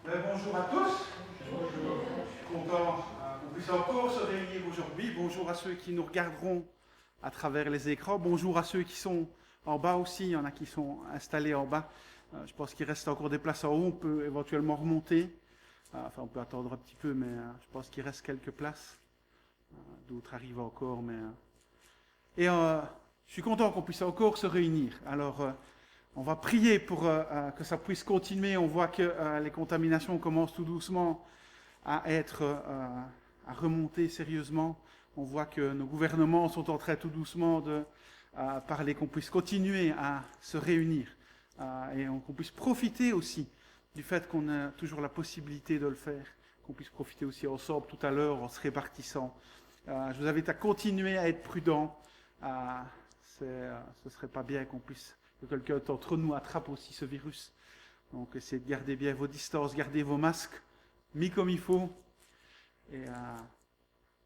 Bonjour à tous. Bonjour. Je suis content qu'on puisse encore se réunir aujourd'hui. Bonjour à ceux qui nous regarderont à travers les écrans. Bonjour à ceux qui sont en bas aussi. Il y en a qui sont installés en bas. Je pense qu'il reste encore des places en haut. On peut éventuellement remonter. Enfin, on peut attendre un petit peu, mais je pense qu'il reste quelques places. D'autres arrivent encore, mais... Et je suis content qu'on puisse encore se réunir. Alors... on va prier pour que ça puisse continuer. On voit que les contaminations commencent tout doucement à remonter sérieusement. On voit que nos gouvernements sont en train tout doucement de parler, qu'on puisse continuer à se réunir et qu'on puisse profiter aussi du fait qu'on a toujours la possibilité de le faire, qu'on puisse profiter aussi ensemble tout à l'heure en se répartissant. Je vous invite à continuer à être prudent. Ce ne serait pas bien qu'on puisse... que quelqu'un d'entre nous attrape aussi ce virus. Donc essayez de garder bien vos distances, gardez vos masques mis comme il faut et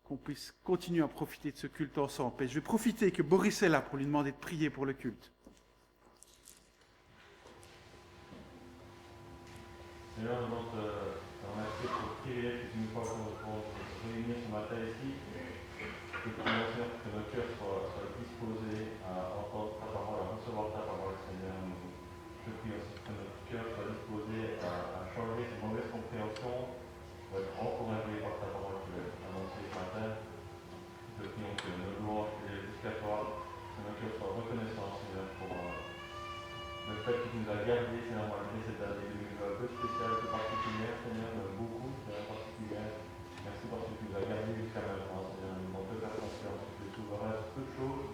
qu'on puisse continuer à profiter de ce culte ensemble. Et je vais profiter que Boris est là pour lui demander de prier pour le culte. Seigneur, nous voulons te remercier pour le privilège que tu nous portes pour se réunir ce matin ici. Je te prie, Seigneur, que nos cœurs soient disposés à entendre ta parole, à recevoir ta parole, Seigneur. Je te prie aussi que notre cœur soit disposé à changer ces mauvaises compréhensions, pour être encouragé par ta parole que tu as annoncée ce matin. Je te prie que nos louanges et jusqu'à toi, que nos cœurs soient reconnaissants, Seigneur, pour le fait que tu nous as gardés, Seigneur, malgré cette année 2020 un peu spéciale, un peu particulière, Seigneur, beaucoup, Seigneur, particulière. Merci parce que tu nous as gardés jusqu'à maintenant, Seigneur. Nous devons te faire confiance, que tu es souverain sur toutes choses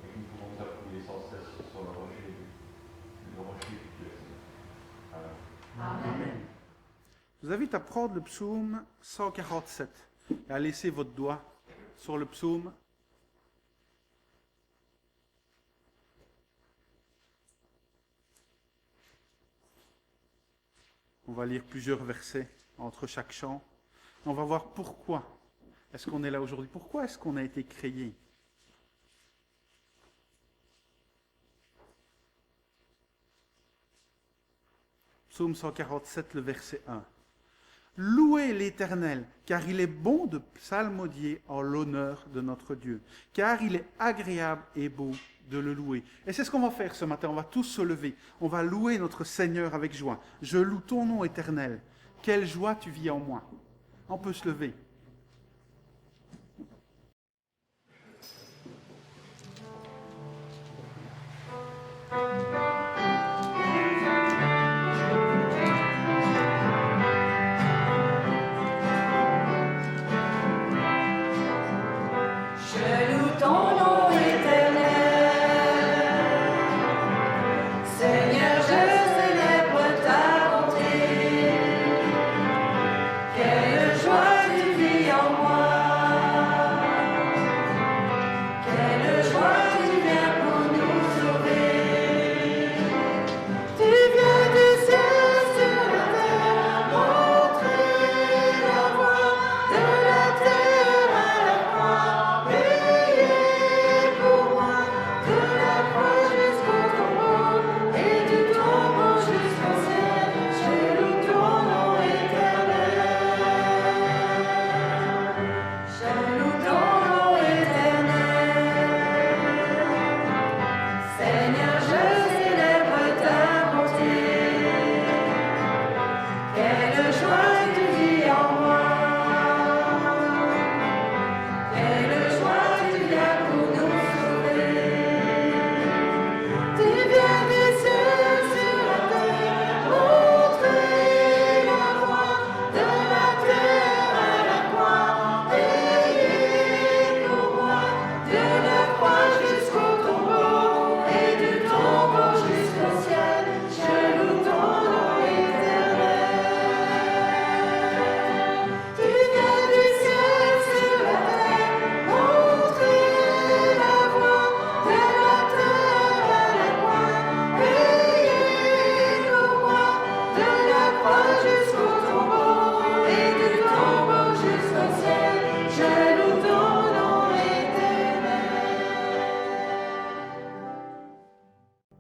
et que nous pouvons nous appuyer sans cesse sur le rocher que tu es, Seigneur. Amen. Amen. Je vous invite à prendre le psaume 147 et à laisser votre doigt sur le psaume. On va lire plusieurs versets entre chaque chant. On va voir pourquoi est-ce qu'on est là aujourd'hui. Pourquoi est-ce qu'on a été créé? Psaume 147, le verset 1. Louez l'Éternel, car il est bon de psalmodier en l'honneur de notre Dieu, car il est agréable et beau de le louer. Et c'est ce qu'on va faire ce matin, on va tous se lever, on va louer notre Seigneur avec joie. Je loue ton nom éternel, quelle joie tu vis en moi. On peut se lever.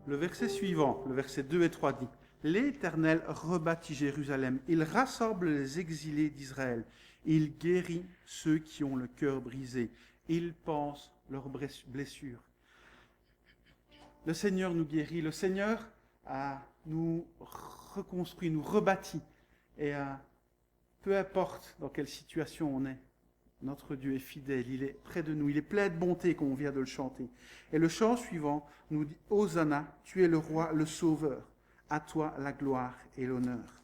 Le verset suivant, le verset 2 et 3 dit L'Éternel rebâtit Jérusalem. Il rassemble les exilés d'Israël. Il guérit ceux qui ont le cœur brisé. Il pense leurs blessures. Le Seigneur nous guérit. Le Seigneur nous reconstruit, nous rebâtit. Et peu importe dans quelle situation on est, notre Dieu est fidèle, il est près de nous, il est plein de bonté, comme on vient de le chanter. Et le chant suivant nous dit « Hosanna, tu es le roi, le sauveur, à toi la gloire et l'honneur. »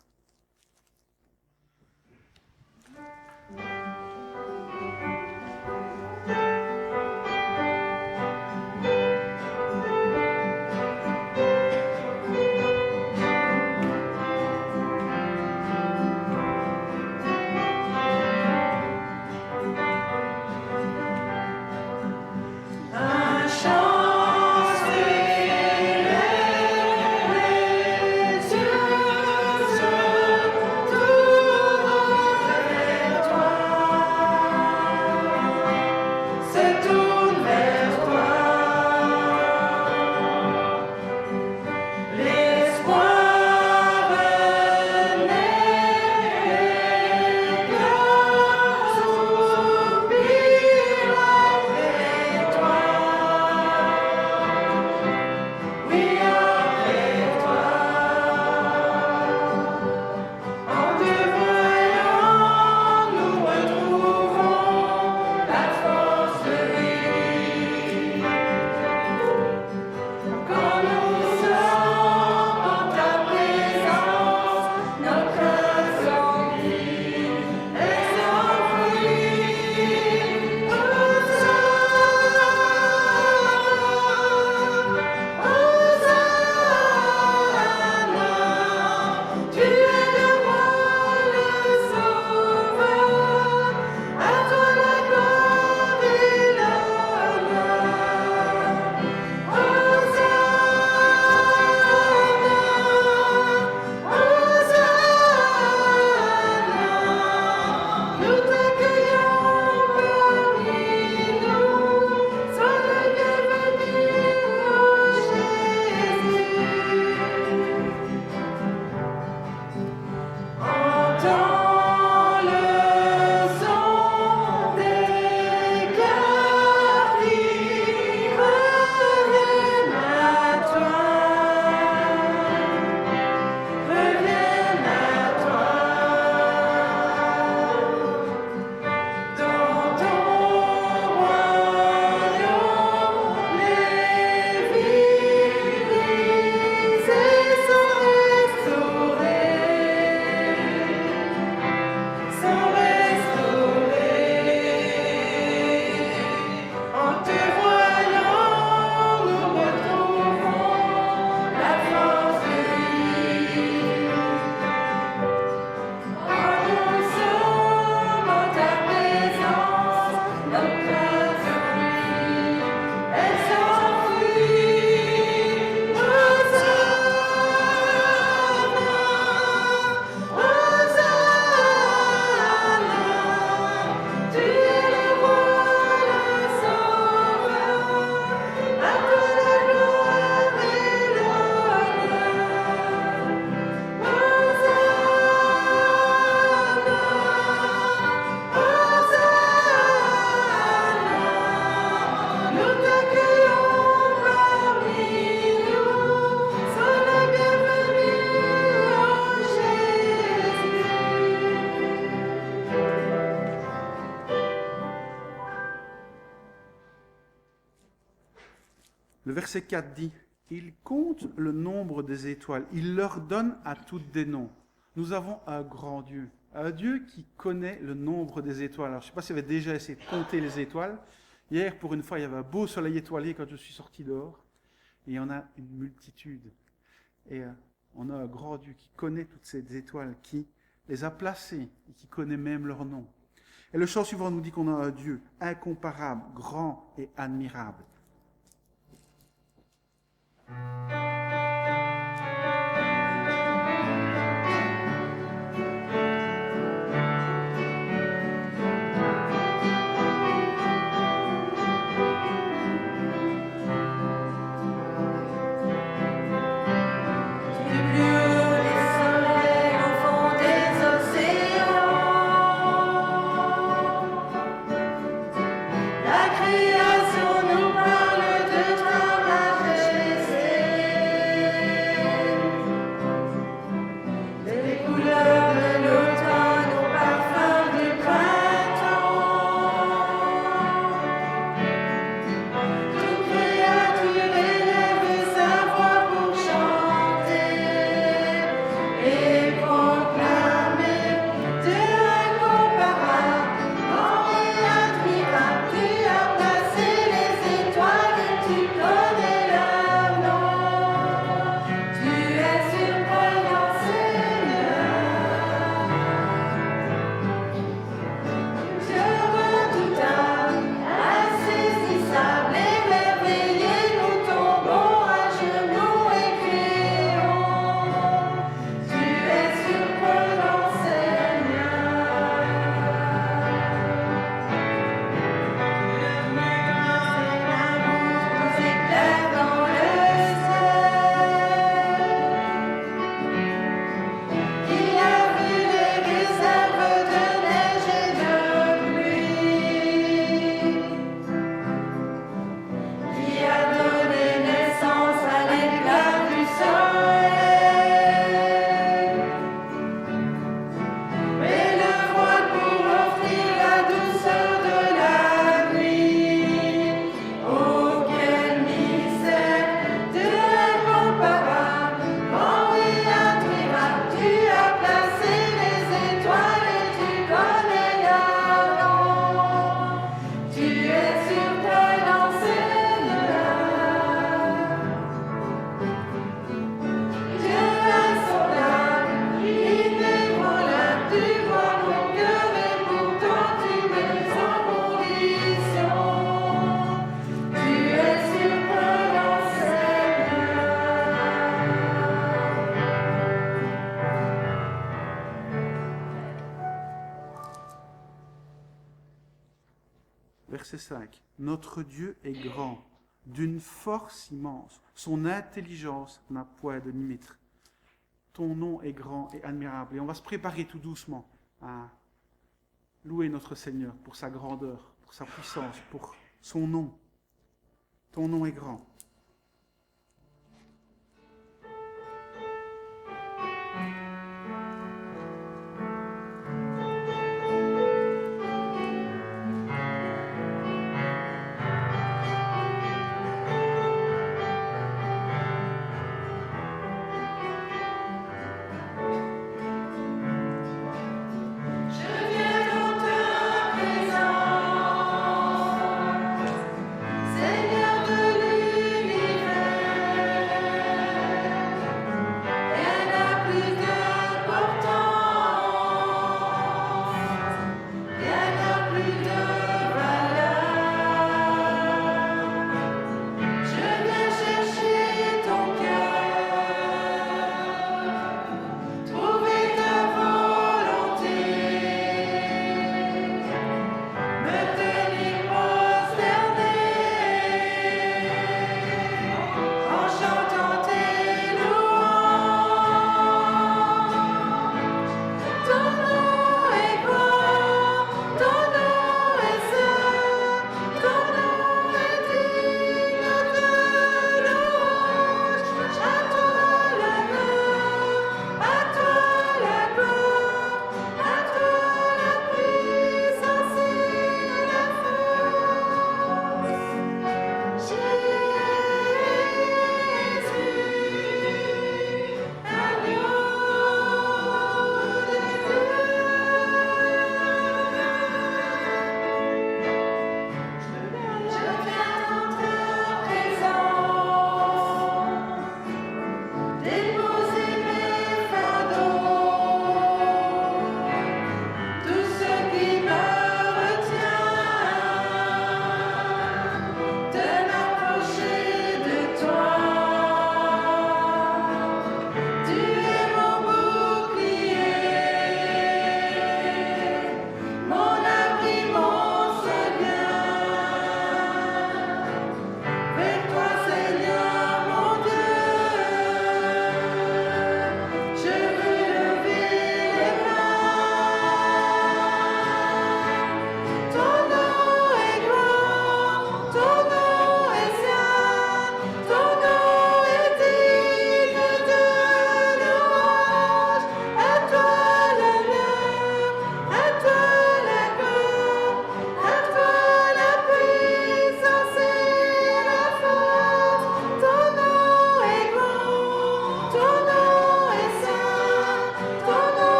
Le verset 4 dit « Il compte le nombre des étoiles, il leur donne à toutes des noms. » Nous avons un grand Dieu, un Dieu qui connaît le nombre des étoiles. Alors, je ne sais pas si vous avez déjà essayé de compter les étoiles. Hier, pour une fois, il y avait un beau soleil étoilé quand je suis sorti dehors. Et il y en a une multitude. Et on a un grand Dieu qui connaît toutes ces étoiles, qui les a placées et qui connaît même leur nom. Et le chant suivant nous dit qu'on a un Dieu incomparable, grand et admirable. Tu es plus Verset 5. Notre Dieu est grand, d'une force immense. Son intelligence n'a point de limite. Ton nom est grand et admirable. Et on va se préparer tout doucement à louer notre Seigneur pour sa grandeur, pour sa puissance, pour son nom. Ton nom est grand.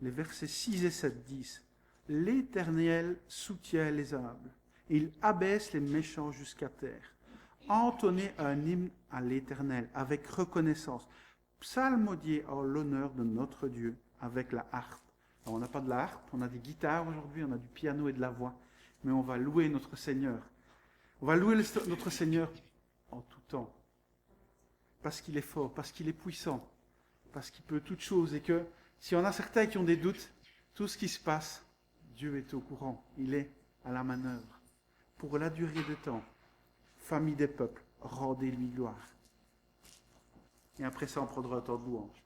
Les versets 6 et 7 disent « L'Éternel soutient les humbles, il abaisse les méchants jusqu'à terre. Entonnez un hymne à l'Éternel avec reconnaissance. Psalmodiez en l'honneur de notre Dieu avec la harpe. » Alors, on n'a pas de la harpe, on a des guitares aujourd'hui, on a du piano et de la voix, mais on va louer notre Seigneur. On va louer notre Seigneur en tout temps, parce qu'il est fort, parce qu'il est puissant, parce qu'il peut toutes choses, et que si on a certains qui ont des doutes, tout ce qui se passe, Dieu est au courant, il est à la manœuvre. Pour la durée de temps, famille des peuples, rendez-lui gloire. Et après ça, on prendra un temps de louange.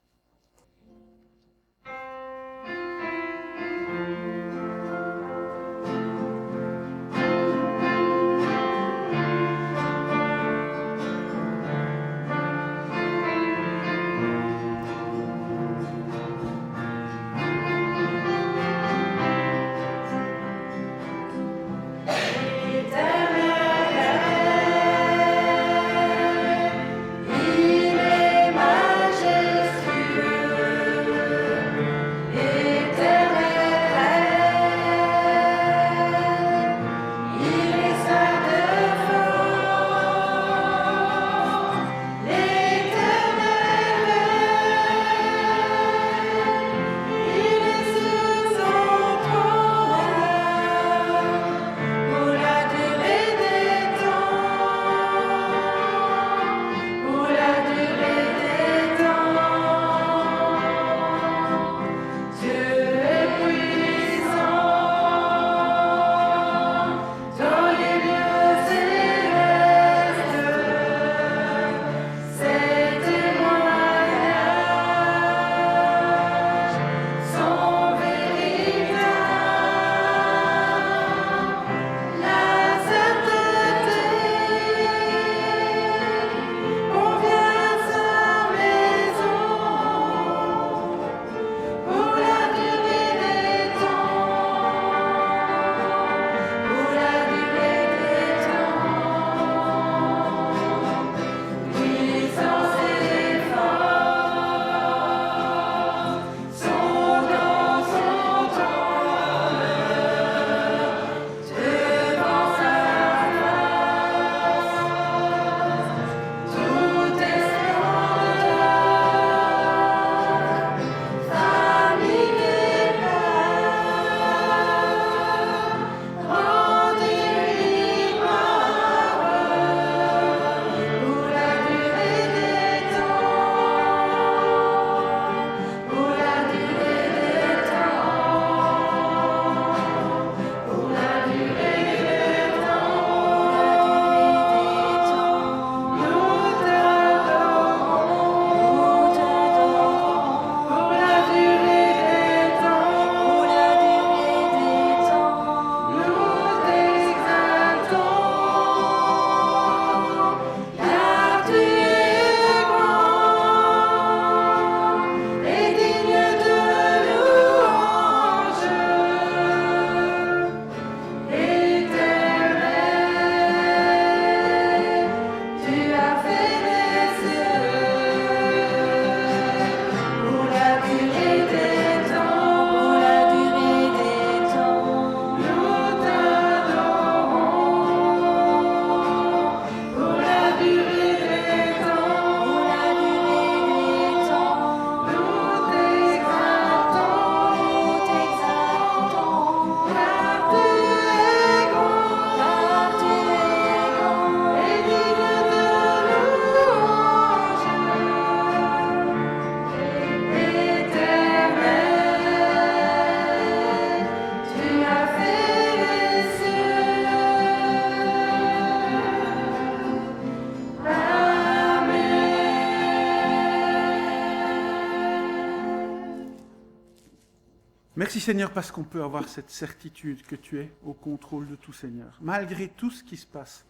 Merci Seigneur parce qu'on peut avoir cette certitude que tu es au contrôle de tout Seigneur. Malgré tout ce qui se passe,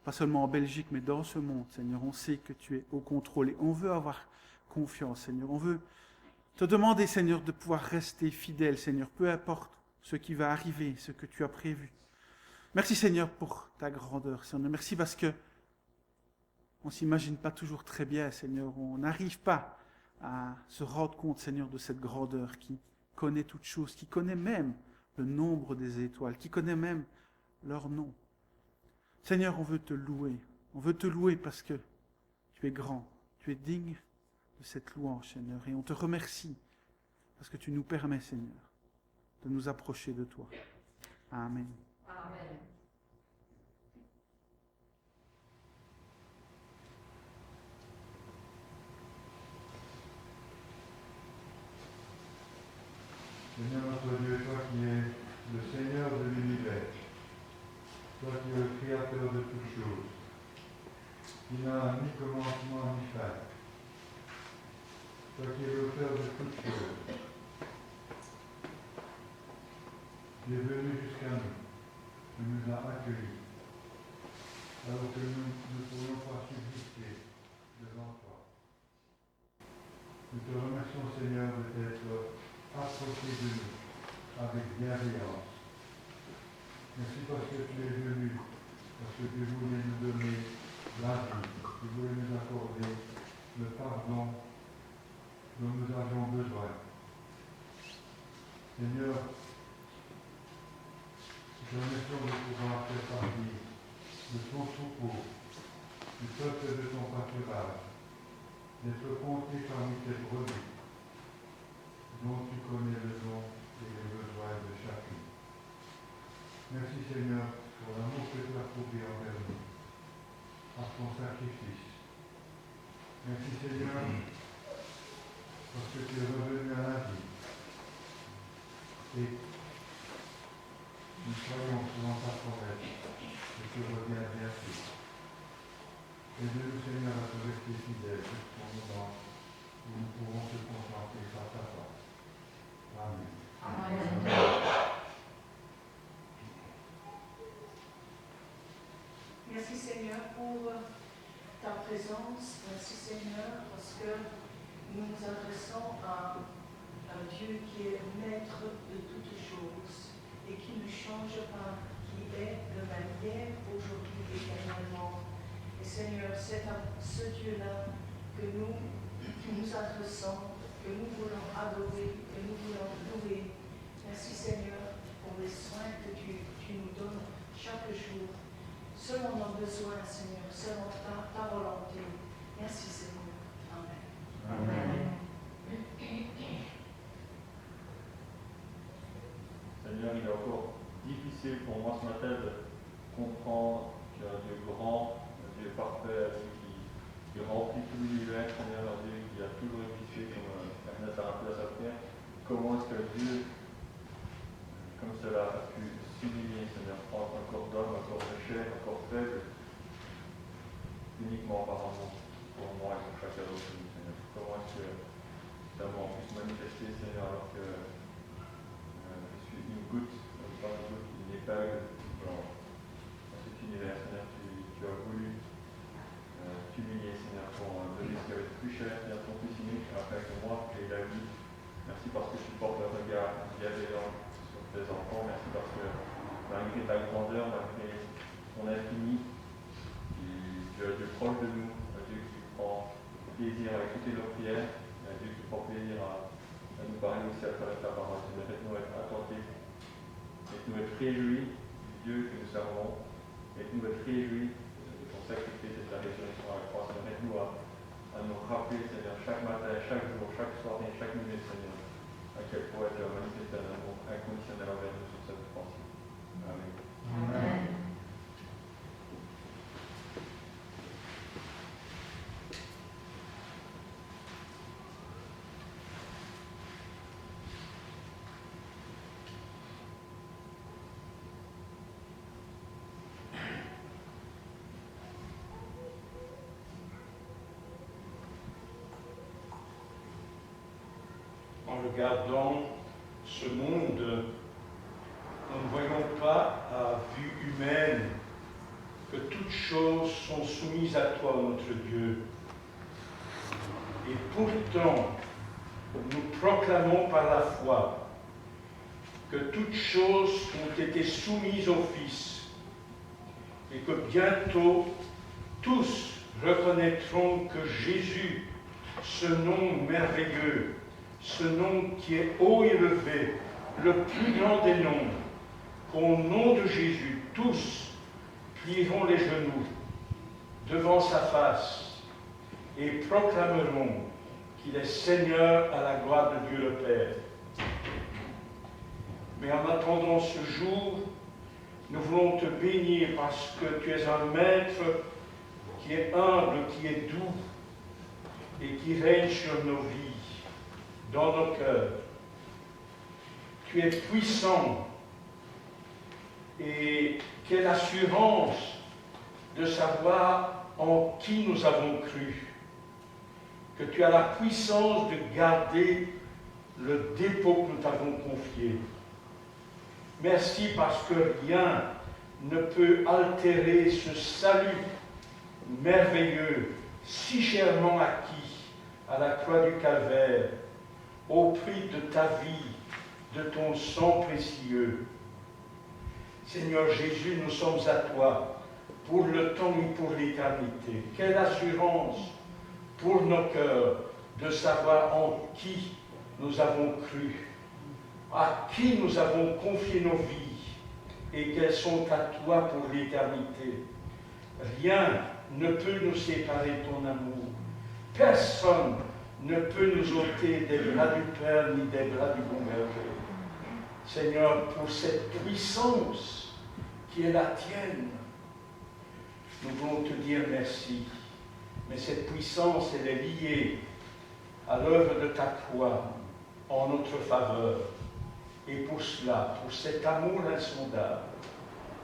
pas seulement en Belgique, mais dans ce monde, Seigneur, on sait que tu es au contrôle et on veut avoir confiance, Seigneur. On veut te demander, Seigneur, de pouvoir rester fidèle, Seigneur, peu importe ce qui va arriver, ce que tu as prévu. Merci Seigneur pour ta grandeur, Seigneur. Merci parce que on ne s'imagine pas toujours très bien, Seigneur. On n'arrive pas à se rendre compte, Seigneur, de cette grandeur qui connaît toutes choses, qui connaît même le nombre des étoiles, qui connaît même leur nom. Seigneur, on veut te louer. On veut te louer parce que tu es grand, tu es digne de cette louange, Seigneur. Et on te remercie parce que tu nous permets, Seigneur, de nous approcher de toi. Amen. Amen. Seigneur notre Dieu, toi qui es le Seigneur de l'univers, toi qui es le Créateur de toutes choses, qui n'a ni commencement ni fin, toi qui es l'auteur de toutes choses, tu es venu jusqu'à nous, tu nous as accueillis, alors que nous ne pourrions pas subsister devant toi. Nous te remercions, Seigneur, de t'être approché de nous avec bienveillance. Merci parce que tu es venu, parce que tu voulais nous donner la vie, tu voulais nous accorder le pardon dont nous avions besoin. Seigneur, nous te remercions de pouvoir faire partie de ton troupeau, du peuple de ton pâturage, d'être compté parmi tes brebis, dont tu connais le nom et les besoins de chacune. Merci Seigneur pour l'amour que tu as prouvé envers nous, par ton sacrifice. Merci Seigneur parce que tu es revenu à la vie. Et nous croyons selon ta promesse que tu reviens bientôt. Aide-nous Seigneur à te rester fidèles jusqu'au moment où nous pourrons te contempler face à face. Amen. Amen. Merci Seigneur pour ta présence. Merci Seigneur parce que nous nous adressons à un Dieu qui est maître de toutes choses et qui ne change pas, qui est le même hier, aujourd'hui et éternellement. Et Seigneur, c'est à ce Dieu-là que nous nous adressons, que nous voulons adorer, que nous voulons louer. Merci Seigneur pour les soins que tu nous donnes chaque jour, selon nos besoins Seigneur, selon ta volonté. Merci Seigneur. Amen. Amen. Seigneur, il est encore difficile pour moi ce matin de comprendre qu'il y a un Dieu grand, un Dieu parfait, un Dieu qui remplit tout l'univers, Seigneur, un Dieu qui a toujours existé, comme Ernest a rappelé à sa prière. Comment est-ce que Dieu, comme cela, a pu s'humilier, Seigneur, prendre un corps d'homme, un corps de chair, un corps faible, uniquement par amour pour moi et pour chacun d'entre nous, Seigneur. Comment est-ce que cet amour puisse manifester, Seigneur, alors que je suis une goutte, pas une goutte, une épingle dans cet univers, Seigneur, tu as voulu t'humilier, Seigneur, pour donner ce qui avait de plus cher, Seigneur, ton fils unique, afin que moi, j'ai la vie. Merci parce que tu portes le regard bienveillant sur tes enfants. Merci parce que, malgré ta grandeur, malgré ton infini, tu es un Dieu proche de nous, un Dieu qui prend plaisir à écouter nos prières, un Dieu qui prend plaisir à nous parler aussi à travers ta parole. Seigneur, faites-nous être attentifs, faites-nous être réjouis du Dieu que nous servons, faites-nous être réjouis de ton sacrifice et de ta résurrection à la croix. Seigneur, faites-nous à nous rappeler, Seigneur, chaque matin, chaque jour, chaque soirée, chaque minute, Seigneur, à quel point tu as manifesté un amour inconditionnel envers nous sur cette pensée. Amen. Amen. En regardant ce monde, nous ne voyons pas à vue humaine que toutes choses sont soumises à toi, notre Dieu. Et pourtant, nous proclamons par la foi que toutes choses ont été soumises au Fils et que bientôt tous reconnaîtront que Jésus, ce nom merveilleux, ce nom qui est haut et élevé, le plus grand des noms, qu'au nom de Jésus, tous plieront les genoux devant sa face et proclameront qu'il est Seigneur à la gloire de Dieu le Père. Mais en attendant ce jour, nous voulons te bénir parce que tu es un maître qui est humble, qui est doux et qui règne sur nos vies, dans nos cœurs. Tu es puissant et quelle assurance de savoir en qui nous avons cru, que tu as la puissance de garder le dépôt que nous t'avons confié. Merci parce que rien ne peut altérer ce salut merveilleux, si chèrement acquis à la croix du Calvaire, au prix de ta vie, de ton sang précieux. Seigneur Jésus, nous sommes à toi pour le temps et pour l'éternité. Quelle assurance pour nos cœurs de savoir en qui nous avons cru, à qui nous avons confié nos vies et qu'elles sont à toi pour l'éternité. Rien ne peut nous séparer de ton amour. Personne ne peut nous ôter des bras du Père ni des bras du bon berger. Seigneur, pour cette puissance qui est la tienne, nous voulons te dire merci. Mais cette puissance, elle est liée à l'œuvre de ta croix en notre faveur. Et pour cela, pour cet amour insondable,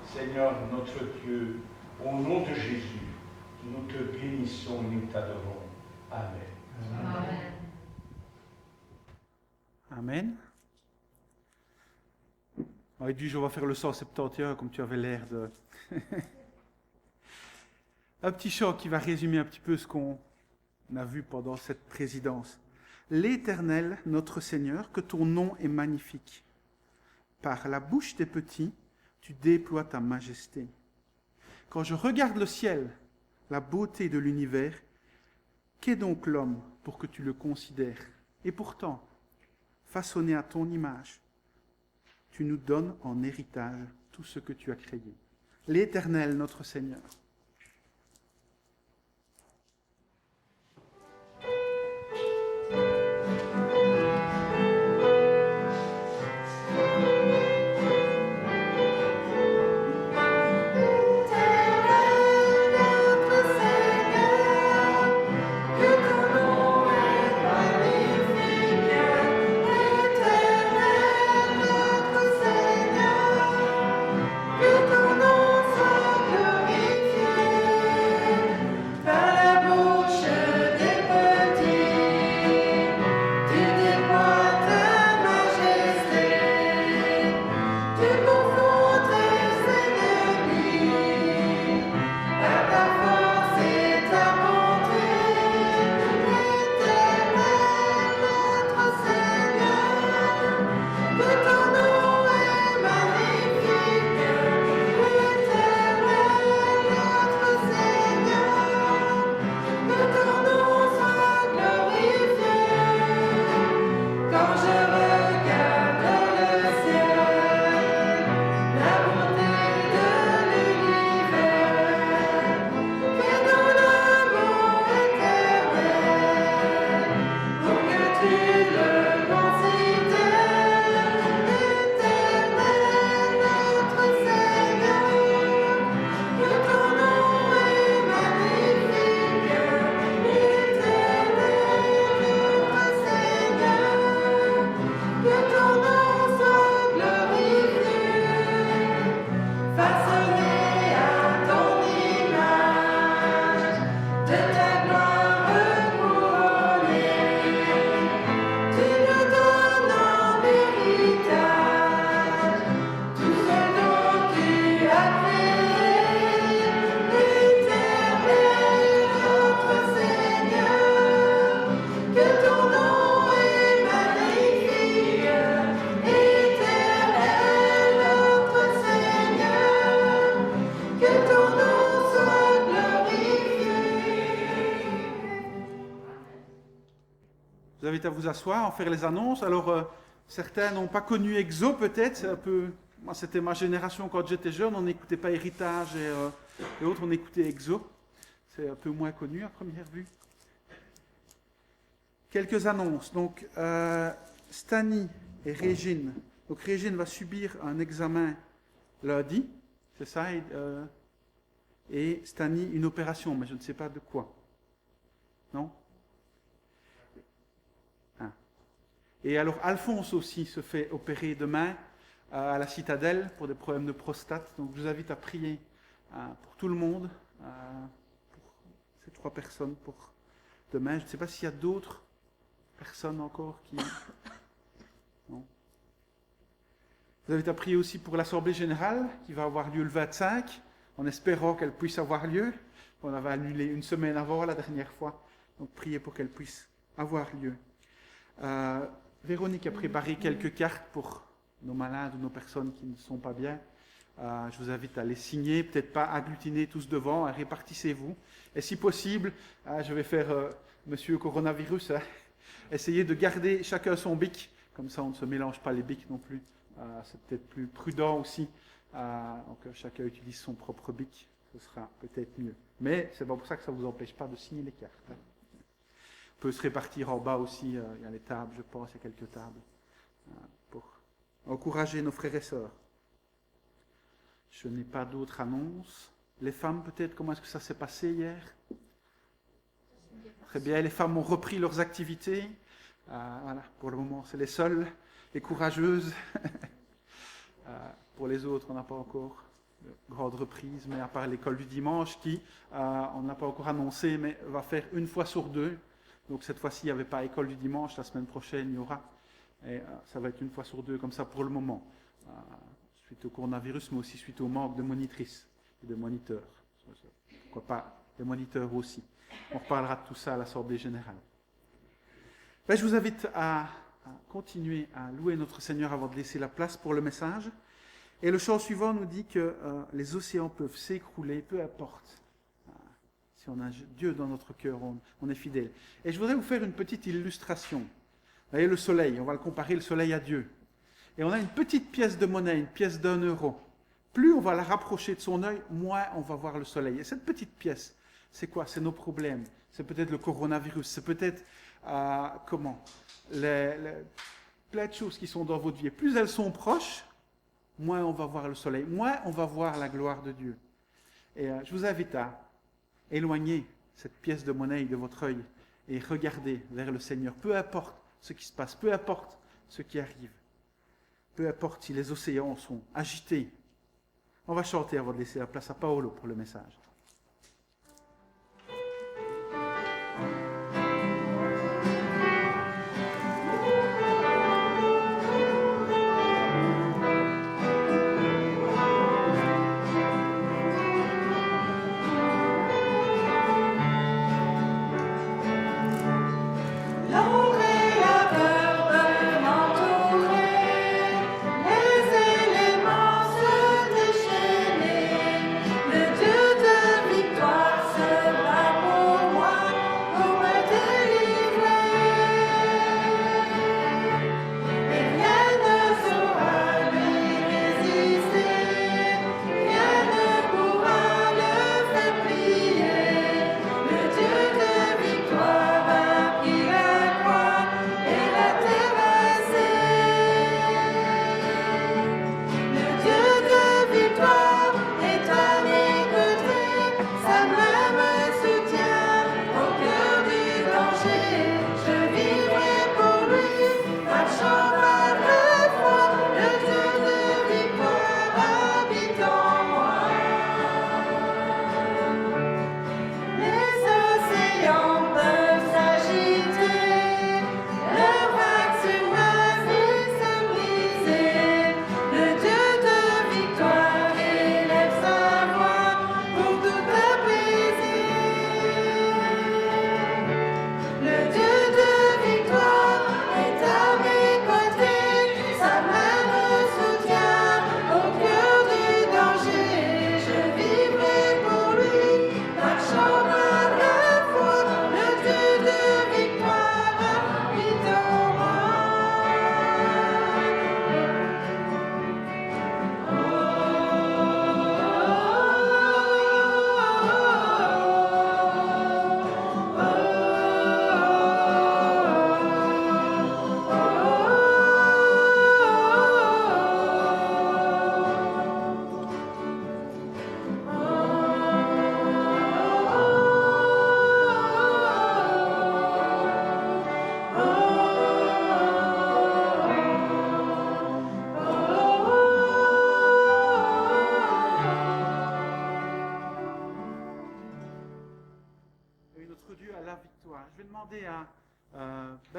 Seigneur notre Dieu, au nom de Jésus, nous te bénissons et nous t'adorons. Amen. Amen. Amen. Et puis, je vais faire le 171 comme tu avais l'air de... Un petit chant qui va résumer un petit peu ce qu'on a vu pendant cette présidence. L'Éternel, notre Seigneur, que ton nom est magnifique. Par la bouche des petits, tu déploies ta majesté. Quand je regarde le ciel, la beauté de l'univers, qu'est donc l'homme pour que tu le considères? Et pourtant, façonné à ton image, tu nous donnes en héritage tout ce que tu as créé. L'Éternel, notre Seigneur. Que ton nom soit glorifié. vous invite à vous asseoir, en faire les annonces. Alors, certains n'ont pas connu Exo peut-être, c'est un peu... Moi, c'était ma génération quand j'étais jeune, on n'écoutait pas Héritage et autres, on écoutait Exo. C'est un peu moins connu à première vue. Quelques annonces. Donc, Stani et Régine. Donc, Régine va subir un examen lundi, c'est ça, et Stani une opération, mais je ne sais pas de quoi. Non? Ah. Et alors, Alphonse aussi se fait opérer demain à la Citadelle pour des problèmes de prostate. Donc, je vous invite à prier pour tout le monde, pour ces 3 personnes, pour demain. Je ne sais pas s'il y a d'autres personnes encore qui... Non. Je vous invite à prier aussi pour l'Assemblée Générale qui va avoir lieu le 25, en espérant qu'elle puisse avoir lieu. On avait annulé une semaine avant la dernière fois, donc priez pour qu'elle puisse avoir lieu. Véronique a préparé quelques cartes pour nos malades ou nos personnes qui ne sont pas bien. Je vous invite à les signer, peut-être pas agglutiner tous devant, répartissez-vous. Et si possible, je vais faire Monsieur Coronavirus, essayez de garder chacun son bic, comme ça on ne se mélange pas les bics non plus. C'est peut-être plus prudent aussi, donc chacun utilise son propre bic, ce sera peut-être mieux. Mais c'est pas pour ça que ça ne vous empêche pas de signer les cartes. On peut se répartir en bas aussi, il y a les tables, je pense, il y a quelques tables, pour encourager nos frères et sœurs. Je n'ai pas d'autres annonces. Les femmes, peut-être, comment est-ce que ça s'est passé hier? Très bien, les femmes ont repris leurs activités. Voilà, pour le moment, c'est les seules, les courageuses. Pour les autres, on n'a pas encore de grande reprise, mais à part l'école du dimanche qui, on n'a pas encore annoncé, mais va faire 1 fois sur 2. Donc cette fois-ci, il n'y avait pas école du dimanche, la semaine prochaine, il y aura. Et ça va être 1 fois sur 2, comme ça pour le moment. Suite au coronavirus, mais aussi suite au manque de monitrices et de moniteurs. Pourquoi pas des moniteurs aussi. On reparlera de tout ça à l'Assemblée Générale. Ben, je vous invite à continuer à louer notre Seigneur avant de laisser la place pour le message. Et le chant suivant nous dit que les océans peuvent s'écrouler, peu importe. Si on a Dieu dans notre cœur, on est fidèle. Et je voudrais vous faire une petite illustration. Vous voyez le soleil, on va le comparer le soleil à Dieu. Et on a une petite pièce de monnaie, une pièce d'1 euro. Plus on va la rapprocher de son œil, moins on va voir le soleil. Et cette petite pièce, c'est quoi? C'est nos problèmes. C'est peut-être le coronavirus. C'est peut-être, plein de choses qui sont dans votre vie. Et plus elles sont proches, moins on va voir le soleil. Moins on va voir la gloire de Dieu. Et je vous invite à éloigner cette pièce de monnaie de votre œil et regarder vers le Seigneur. Peu importe ce qui se passe, peu importe ce qui arrive. Peu importe si les océans sont agités. On va chanter avant de laisser la place à Paolo pour le message. Les éléments se déchaînaient, le Dieu de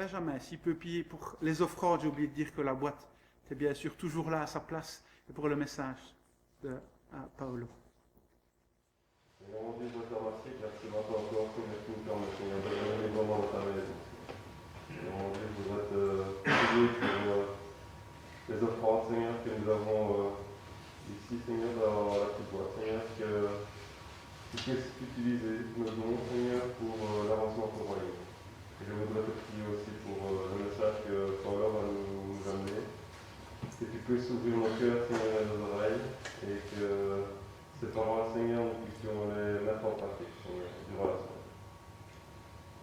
savait jamais. S'il peut payer pour les offrandes, j'ai oublié de dire que la boîte était bien sûr toujours là à sa place, et pour le message de Paolo. Seigneur mon Dieu, je veux te remercier car ce matin encore, comme tu nous permets, Seigneur, de donner les moments de ta maison. Seigneur mon Dieu, je voudrais te prier pour les offrandes, Seigneur, que nous avons ici, Seigneur, dans la petite boîte. Seigneur, que tu puisses utiliser nos dons, Seigneur, pour l'avancement de ton royaume. Et je voudrais te prier aussi pour le message que Paul va nous amener. Que tu puisses ouvrir nos cœurs, Seigneur, et nos oreilles, et que ces paroles, Seigneur, nous puissions les mettre en pratique, Seigneur, durant la semaine.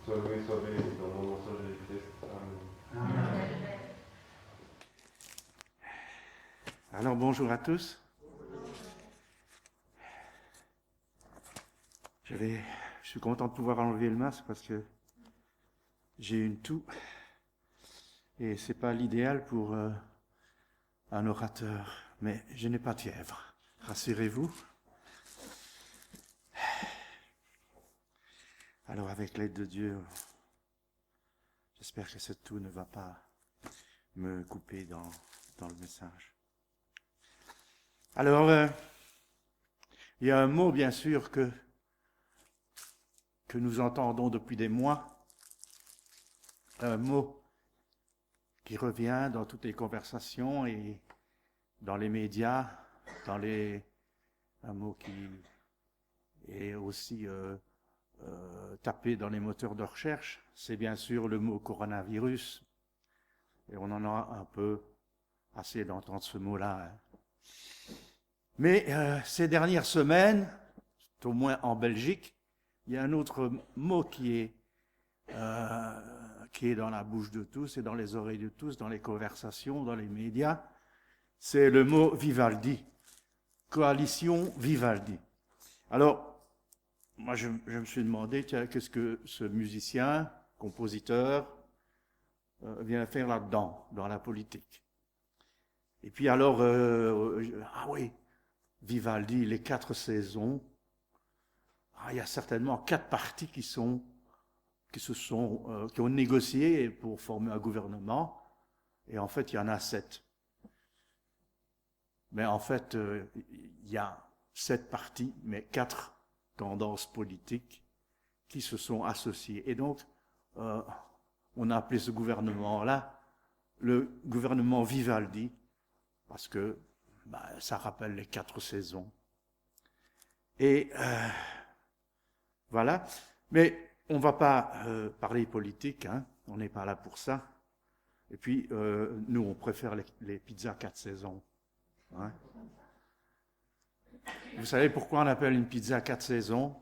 Sois loué, sois béni, dans le nom de Jésus-Christ. Amen. Amen. Alors bonjour à tous. Je suis content de pouvoir enlever le masque parce que j'ai une toux et c'est pas l'idéal pour un orateur, mais je n'ai pas de fièvre, rassurez-vous. Alors avec l'aide de Dieu, j'espère que cette toux ne va pas me couper dans le message. Alors, il y a un mot bien sûr que nous entendons depuis des mois, un mot qui revient dans toutes les conversations et dans les médias, un mot qui est aussi tapé dans les moteurs de recherche, c'est bien sûr le mot coronavirus. Et on en a un peu assez d'entendre ce mot-là. Hein. Mais ces dernières semaines, au moins en Belgique, il y a un autre mot qui est dans la bouche de tous et dans les oreilles de tous, dans les conversations, dans les médias. C'est le mot Vivaldi, coalition Vivaldi. Alors, moi je me suis demandé, tiens, qu'est-ce que ce musicien, compositeur, vient faire là-dedans, dans la politique. Et puis alors, ah oui, Vivaldi, les 4 saisons. Il y a certainement 4 partis qui ont négocié pour former un gouvernement, et en fait, il y en a 7. Mais en fait, il y a 7 partis, mais 4 tendances politiques qui se sont associées. Et donc, on a appelé ce gouvernement-là le gouvernement Vivaldi, parce que ça rappelle les 4 saisons. Et voilà. Mais on ne va pas parler politique, hein. On n'est pas là pour ça. Et puis, nous, on préfère les pizzas 4 saisons. Hein. Vous savez pourquoi on appelle une pizza 4 saisons?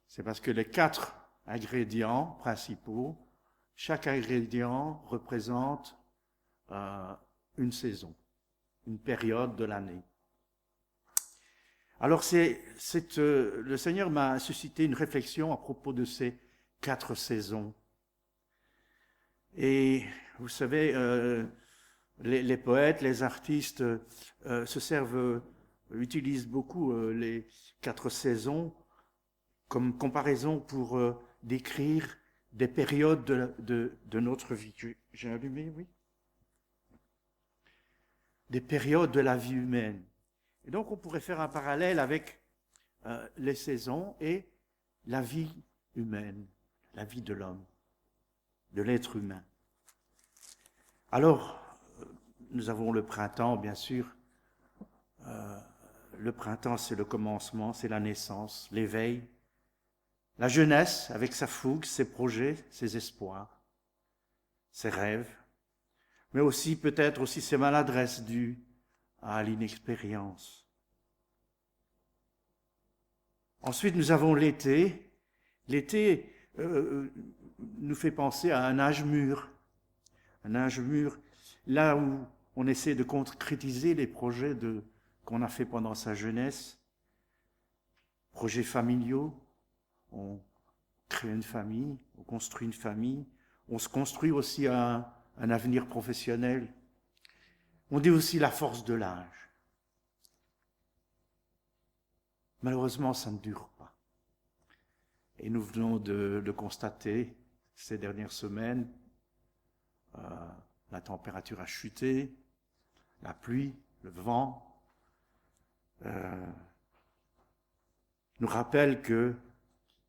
C'est parce que les 4 ingrédients principaux, chaque ingrédient représente une saison, une période de l'année. Alors, le Seigneur m'a suscité une réflexion à propos de ces 4 saisons. Et vous savez, les poètes, les artistes utilisent beaucoup les 4 saisons comme comparaison pour décrire des périodes de notre vie. J'ai allumé, oui? Des périodes de la vie humaine. Et donc, on pourrait faire un parallèle avec les saisons et la vie humaine, la vie de l'homme, de l'être humain. Alors, nous avons le printemps, bien sûr. Le printemps, c'est le commencement, c'est la naissance, l'éveil. La jeunesse, avec sa fougue, ses projets, ses espoirs, ses rêves, mais aussi peut-être aussi ses maladresses dues à l'inexpérience. Ensuite, nous avons l'été. L'été nous fait penser à un âge mûr. Un âge mûr, là où on essaie de concrétiser les projets qu'on a fait pendant sa jeunesse. Projets familiaux, on crée une famille, on construit une famille, on se construit aussi un avenir professionnel. On dit aussi la force de l'âge. Malheureusement, ça ne dure pas. Et nous venons de le constater ces dernières semaines, la température a chuté, la pluie, le vent, nous rappellent que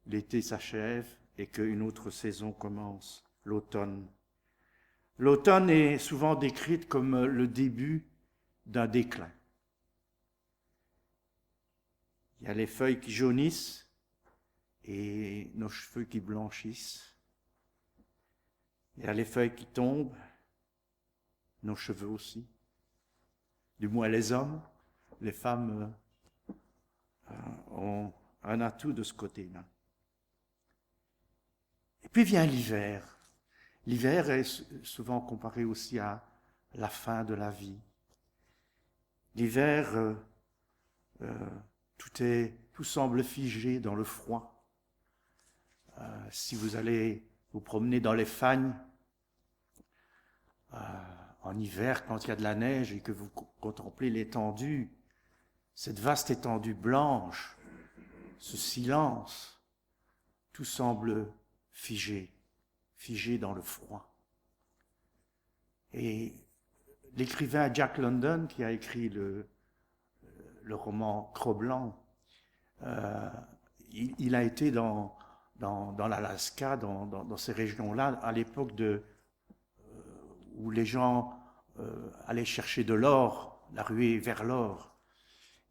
l'été s'achève et qu'une autre saison commence, l'automne. L'automne est souvent décrite comme le début d'un déclin. Il y a les feuilles qui jaunissent et nos cheveux qui blanchissent. Il y a les feuilles qui tombent, nos cheveux aussi. Du moins les hommes, les femmes ont un atout de ce côté-là. Et puis vient l'hiver. L'hiver est souvent comparé aussi à la fin de la vie. L'hiver, tout semble figé dans le froid. Si vous allez vous promener dans les fagnes, en hiver, quand il y a de la neige et que vous contemplez l'étendue, cette vaste étendue blanche, ce silence, tout semble figé dans le froid. Et l'écrivain Jack London, qui a écrit le roman Cro-Blanc, il a été dans l'Alaska, dans ces régions-là, à l'époque où les gens allaient chercher de l'or, la ruée vers l'or.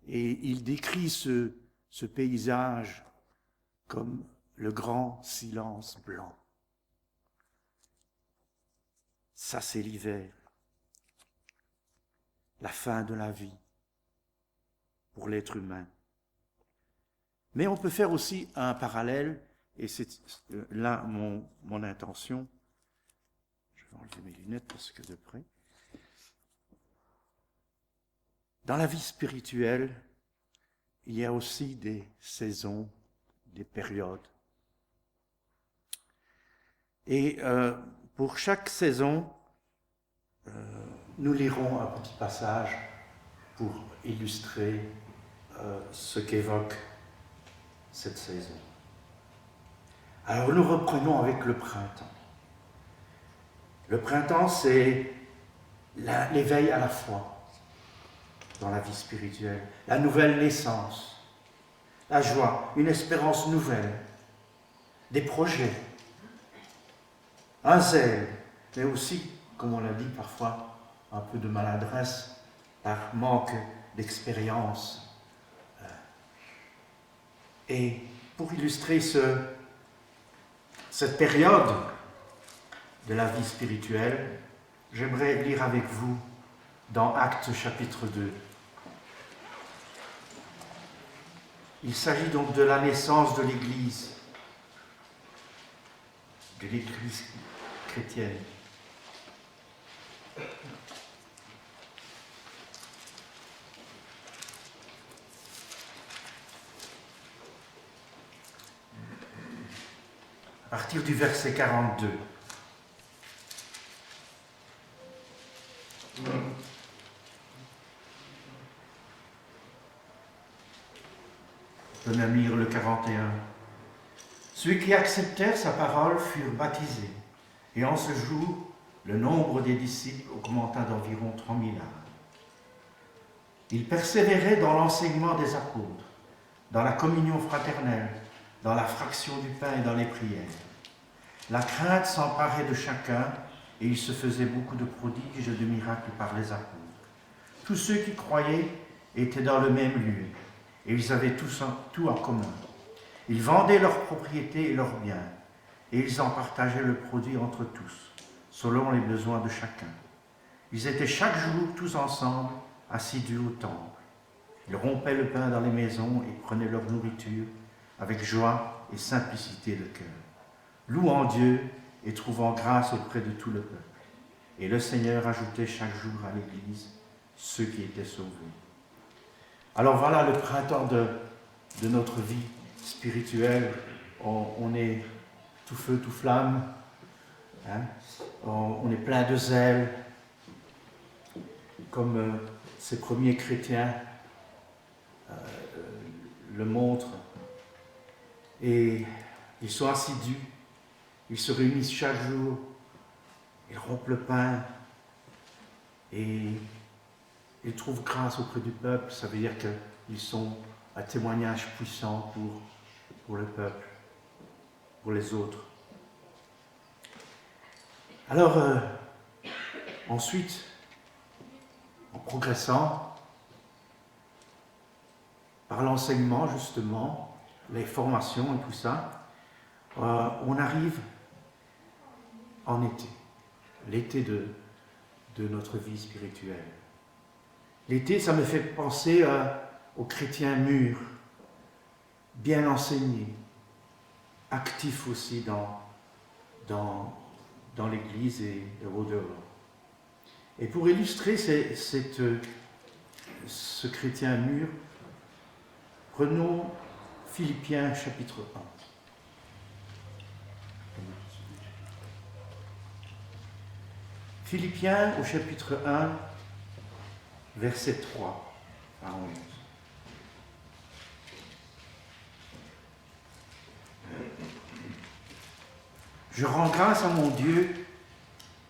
Et il décrit ce paysage comme le grand silence blanc. Ça, c'est l'hiver, la fin de la vie pour l'être humain. Mais on peut faire aussi un parallèle, et c'est là mon intention. Je vais enlever mes lunettes parce que de près. Dans la vie spirituelle, il y a aussi des saisons, des périodes. Et pour chaque saison, nous lirons un petit passage pour illustrer ce qu'évoque cette saison. Alors nous reprenons avec le printemps. Le printemps, c'est l'éveil à la foi dans la vie spirituelle, la nouvelle naissance, la joie, une espérance nouvelle, des projets, un zèle, mais aussi, comme on l'a dit parfois, un peu de maladresse par manque d'expérience. Et pour illustrer cette période de la vie spirituelle, j'aimerais lire avec vous dans Actes chapitre 2. Il s'agit donc de la naissance de l'Église chrétienne. À partir du verset 42. On peut même lire le 41. Ceux qui acceptèrent sa parole furent baptisés, et en ce jour, le nombre des disciples augmenta d'environ 3000 âmes. Ils persévéraient dans l'enseignement des apôtres, dans la communion fraternelle, dans la fraction du pain et dans les prières. La crainte s'emparait de chacun, et il se faisait beaucoup de prodiges et de miracles par les apôtres. Tous ceux qui croyaient étaient dans le même lieu, et ils avaient tout en commun. Ils vendaient leurs propriétés et leurs biens, et ils en partageaient le produit entre tous, selon les besoins de chacun. Ils étaient chaque jour tous ensemble, assidus au temple. Ils rompaient le pain dans les maisons et prenaient leur nourriture avec joie et simplicité de cœur, louant Dieu et trouvant grâce auprès de tout le peuple. Et le Seigneur ajoutait chaque jour à l'Église ceux qui étaient sauvés. Alors voilà le printemps de notre vie spirituelle. On est tout feu, tout flamme. Hein? On est plein de zèle, comme ces premiers chrétiens le montrent. Et ils sont assidus, ils se réunissent chaque jour ils rompent le pain et ils trouvent grâce auprès du peuple. Ça veut dire qu'ils sont un témoignage puissant pour le peuple, pour les autres. Alors, ensuite, en progressant, par l'enseignement justement, les formations et tout ça, on arrive en été, l'été de notre vie spirituelle. L'été, ça me fait penser aux chrétiens mûrs, bien enseignés, actifs aussi dans l'Église et au-dehors. Et pour illustrer ce chrétien mûr, prenons Philippiens chapitre 1. Philippiens au chapitre 1, verset 3 à 11. Je rends grâce à mon Dieu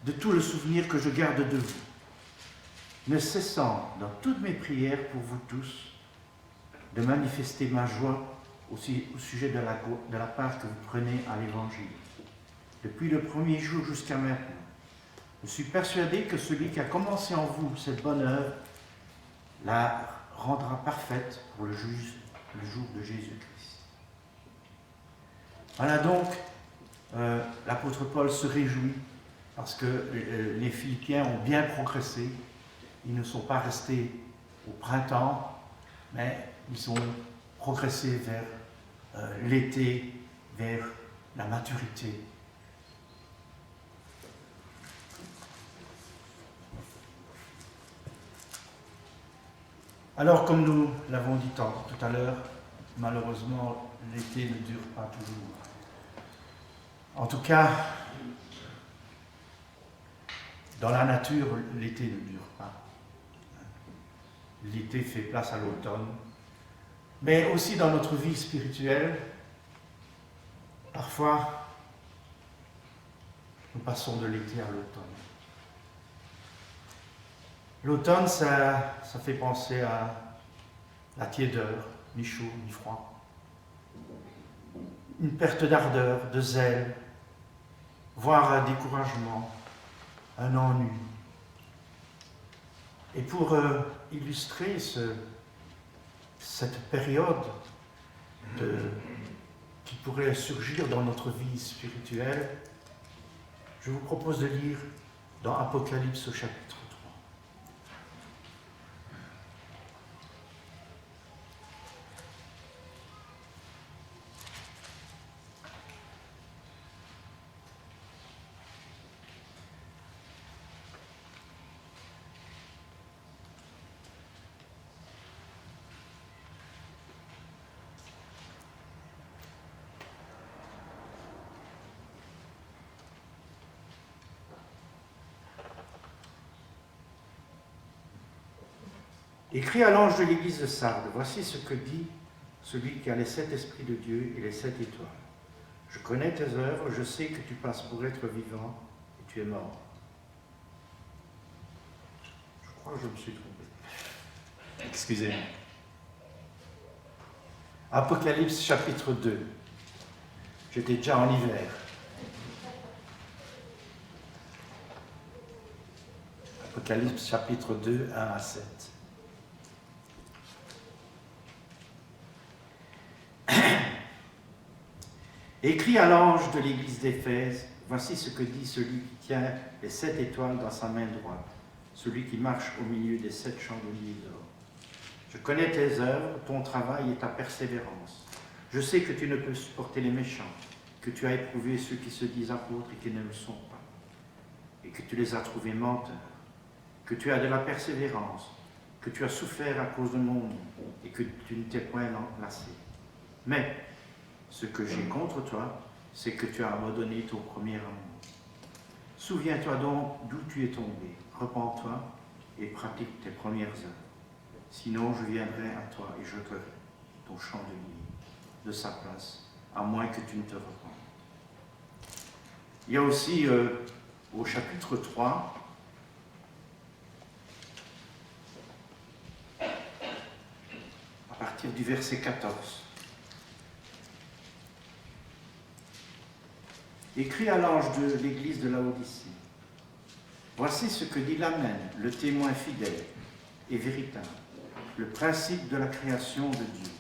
de tout le souvenir que je garde de vous, ne cessant dans toutes mes prières pour vous tous de manifester ma joie aussi au sujet de la part que vous prenez à l'Évangile. Depuis le premier jour jusqu'à maintenant, je suis persuadé que celui qui a commencé en vous cette bonne œuvre la rendra parfaite pour le jour de Jésus-Christ. Voilà donc, l'apôtre Paul se réjouit parce que les Philippiens ont bien progressé. Ils ne sont pas restés au printemps, mais ils ont progressé vers l'été, vers la maturité. Alors, comme nous l'avons dit tout à l'heure, malheureusement, l'été ne dure pas toujours. En tout cas, dans la nature, l'été ne dure pas. L'été fait place à l'automne. Mais aussi dans notre vie spirituelle, parfois, nous passons de l'été à l'automne. L'automne, ça fait penser à la tiédeur, ni chaud, ni froid. Une perte d'ardeur, de zèle, voire un découragement, un ennui. Et pour illustrer cette période qui pourrait surgir dans notre vie spirituelle, je vous propose de lire dans Apocalypse au chapitre 3. Écrit à l'ange de l'église de Sardes, voici ce que dit celui qui a les 7 esprits de Dieu et les 7 étoiles. Je connais tes œuvres, je sais que tu passes pour être vivant et tu es mort. Je crois que je me suis trompé. Excusez-moi. Apocalypse chapitre 2. J'étais déjà en hiver. Apocalypse chapitre 2, 1 à 7. Écrit à l'ange de l'église d'Éphèse, voici ce que dit celui qui tient les 7 étoiles dans sa main droite, celui qui marche au milieu des 7 chandeliers d'or. Je connais tes œuvres, ton travail et ta persévérance. Je sais que tu ne peux supporter les méchants, que tu as éprouvé ceux qui se disent apôtres et qui ne le sont pas, et que tu les as trouvés menteurs, que tu as de la persévérance, que tu as souffert à cause de mon nom, et que tu ne t'es point lassé. Mais ce que j'ai contre toi, c'est que tu as abandonné ton premier amour. Souviens-toi donc d'où tu es tombé, repens-toi et pratique tes premières œuvres. Sinon, je viendrai à toi et j'ôterai ton chandelier de sa place, à moins que tu ne te repentes. Il y a aussi au chapitre 3. À partir du verset 14. Écrit à l'ange de l'église de Laodicée. Voici ce que dit l'Amen, le témoin fidèle et véritable, le principe de la création de Dieu.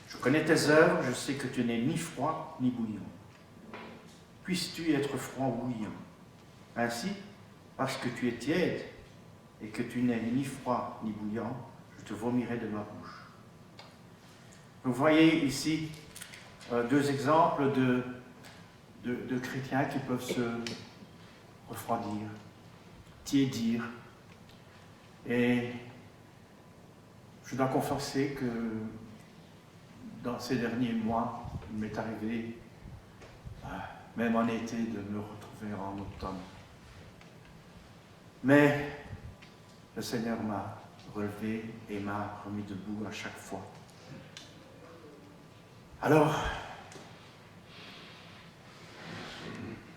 Je connais tes œuvres, je sais que tu n'es ni froid ni bouillant. Puisses-tu être froid ou bouillant? Ainsi, parce que tu es tiède et que tu n'es ni froid ni bouillant, je te vomirai de ma bouche. Vous voyez ici deux exemples de chrétiens qui peuvent se refroidir, tiédir. Et je dois confesser que dans ces derniers mois, il m'est arrivé, même en été, de me retrouver en automne. Mais le Seigneur m'a relevé et m'a remis debout à chaque fois. Alors,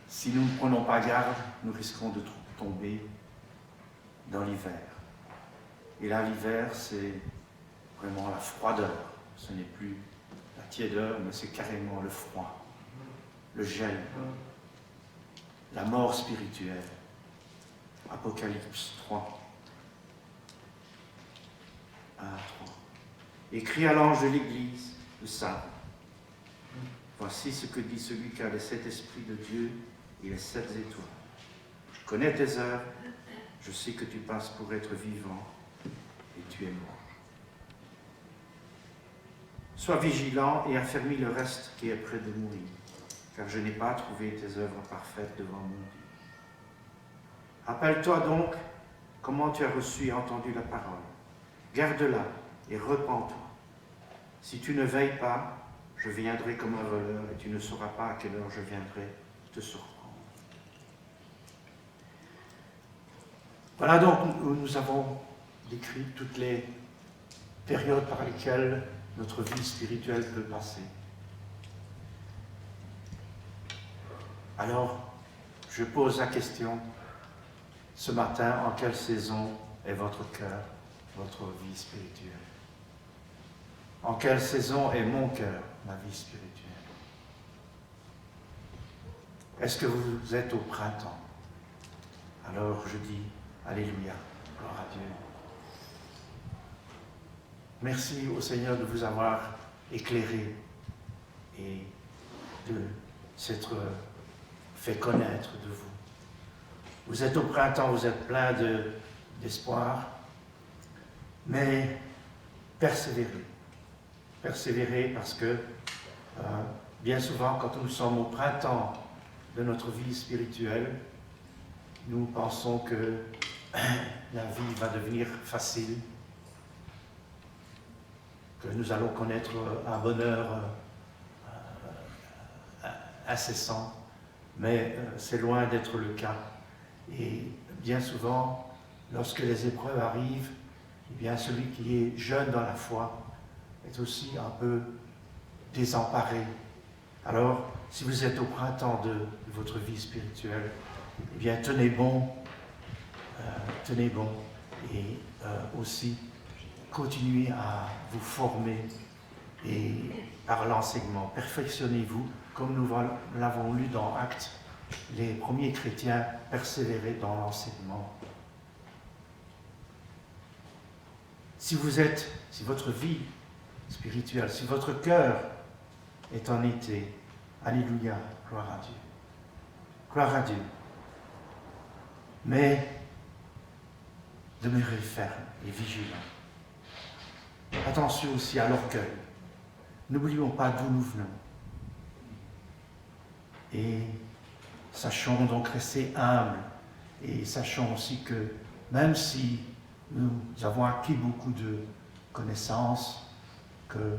si nous ne prenons pas garde, nous risquons de tomber dans l'hiver. Et là, l'hiver, c'est vraiment la froideur. Ce n'est plus la tiédeur, mais c'est carrément le froid, le gel, la mort spirituelle. Apocalypse 3. 1 à 3. Écrit à l'ange de l'église de Sardes. Voici ce que dit celui qui a les 7 esprits de Dieu et les 7 étoiles. Je connais tes œuvres, je sais que tu passes pour être vivant et tu es mort. Sois vigilant et affermis le reste qui est près de mourir, car je n'ai pas trouvé tes œuvres parfaites devant mon Dieu. Rappelle-toi donc comment tu as reçu et entendu la parole. Garde-la et repens-toi. Si tu ne veilles pas, je viendrai comme un voleur et tu ne sauras pas à quelle heure je viendrai te surprendre. Voilà donc où nous avons décrit toutes les périodes par lesquelles notre vie spirituelle peut passer. Alors, je pose la question ce matin, en quelle saison est votre cœur, votre vie spirituelle? En quelle saison est mon cœur, ma vie spirituelle? Est-ce que vous êtes au printemps? Alors je dis, Alléluia, gloire à Dieu. Merci au Seigneur de vous avoir éclairé et de s'être fait connaître de vous. Vous êtes au printemps, vous êtes plein d'espoir, mais persévérez. Persévérer parce que bien souvent, quand nous sommes au printemps de notre vie spirituelle, nous pensons que la vie va devenir facile, que nous allons connaître un bonheur incessant, mais c'est loin d'être le cas. Et bien souvent, lorsque les épreuves arrivent, eh bien celui qui est jeune dans la foi est aussi un peu désemparé. Alors, si vous êtes au printemps de votre vie spirituelle, eh bien tenez bon et aussi continuez à vous former et par l'enseignement, perfectionnez-vous, comme nous l'avons lu dans Actes, les premiers chrétiens persévéraient dans l'enseignement. Si votre vie spirituelle, si votre cœur est en été, alléluia, gloire à Dieu. Gloire à Dieu. Mais demeurez ferme et vigilant. Attention aussi à l'orgueil. N'oublions pas d'où nous venons. Et sachons donc rester humbles et sachons aussi que même si nous avons acquis beaucoup de connaissances, que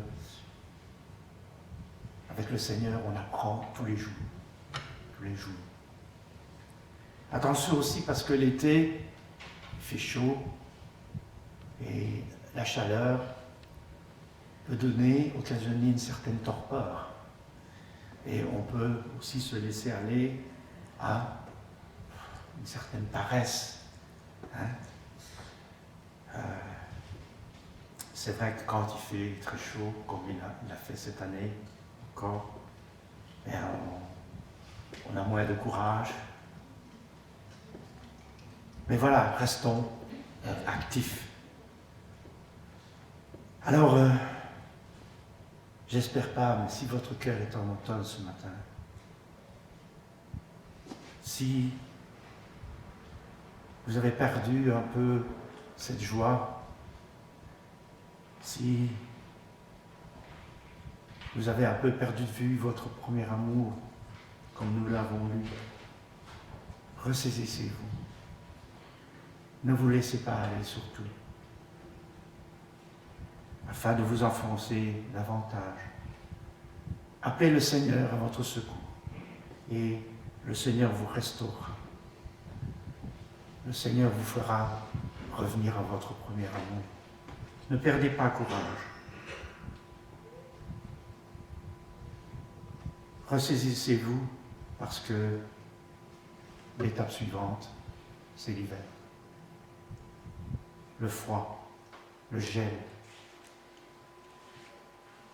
avec le Seigneur on apprend tous les jours. Tous les jours. Attention aussi parce que l'été, il fait chaud et la chaleur peut occasionner une certaine torpeur. Et on peut aussi se laisser aller à une certaine paresse. Hein. C'est vrai que quand il fait très chaud, comme il a fait cette année encore, on a moins de courage. Mais voilà, restons actifs. Alors, j'espère pas, mais si votre cœur est en automne ce matin, si vous avez perdu un peu cette joie, si vous avez un peu perdu de vue votre premier amour, comme nous l'avons lu, ressaisissez-vous. Ne vous laissez pas aller surtout, afin de vous enfoncer davantage. Appelez le Seigneur à votre secours et le Seigneur vous restaurera. Le Seigneur vous fera revenir à votre premier amour. Ne perdez pas courage. Ressaisissez-vous parce que l'étape suivante, c'est l'hiver. Le froid, le gel,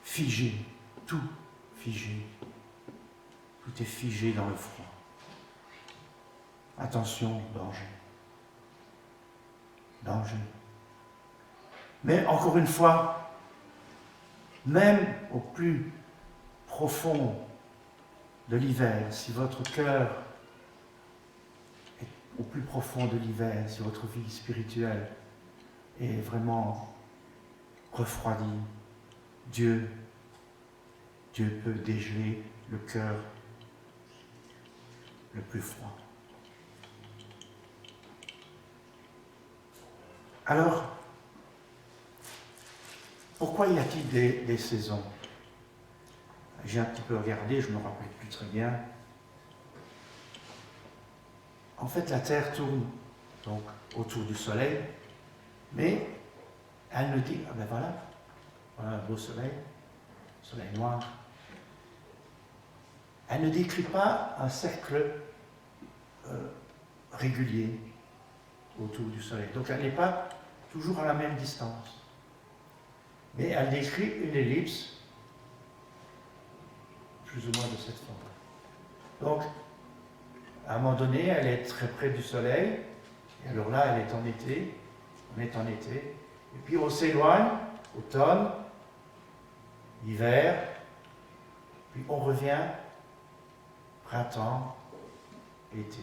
figé, tout figé. Tout est figé dans le froid. Attention, danger. Danger. Mais encore une fois, même au plus profond de l'hiver, si votre cœur est au plus profond de l'hiver, si votre vie spirituelle est vraiment refroidie, Dieu peut dégeler le cœur le plus froid. Alors, pourquoi y a-t-il des saisons? J'ai un petit peu regardé, je ne me rappelle plus très bien. En fait, la Terre tourne donc autour du Soleil, mais elle nous dit, ah ben voilà un beau soleil noir. Elle ne décrit pas un cercle régulier autour du Soleil. Donc elle n'est pas toujours à la même distance. Mais elle décrit une ellipse, plus ou moins de cette forme. Donc, à un moment donné, elle est très près du Soleil, et alors là, elle est en été, on est en été, et puis on s'éloigne, automne, hiver, puis on revient, printemps, été.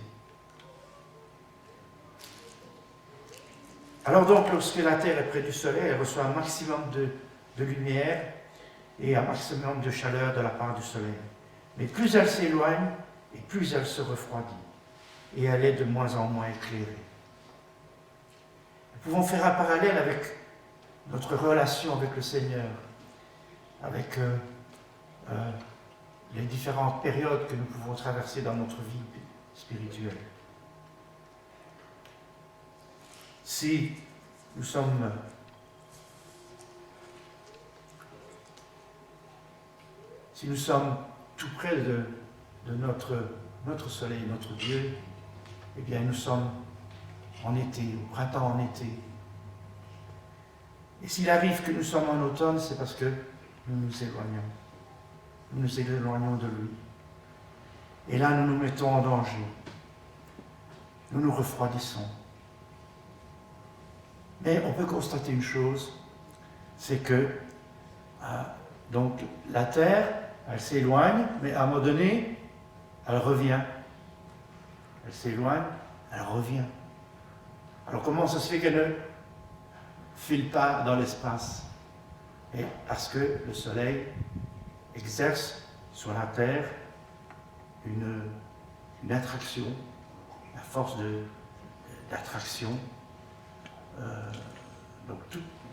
Alors donc, lorsque la Terre est près du Soleil, elle reçoit un maximum de lumière et un maximum de chaleur de la part du Soleil. Mais plus elle s'éloigne, et plus elle se refroidit. Et elle est de moins en moins éclairée. Nous pouvons faire un parallèle avec notre relation avec le Seigneur, avec les différentes périodes que nous pouvons traverser dans notre vie spirituelle. Si nous sommes tout près de notre soleil, notre Dieu, eh bien nous sommes en été, au printemps en été. Et s'il arrive que nous sommes en automne, c'est parce que nous nous éloignons. Nous nous éloignons de lui. Et là, nous nous mettons en danger. Nous nous refroidissons. Mais on peut constater une chose, c'est que donc la Terre, elle s'éloigne, mais à un moment donné, elle revient. Elle s'éloigne, elle revient. Alors comment ça se fait qu'elle ne file pas dans l'espace? Et parce que le Soleil exerce sur la Terre une attraction, la force d'attraction. Donc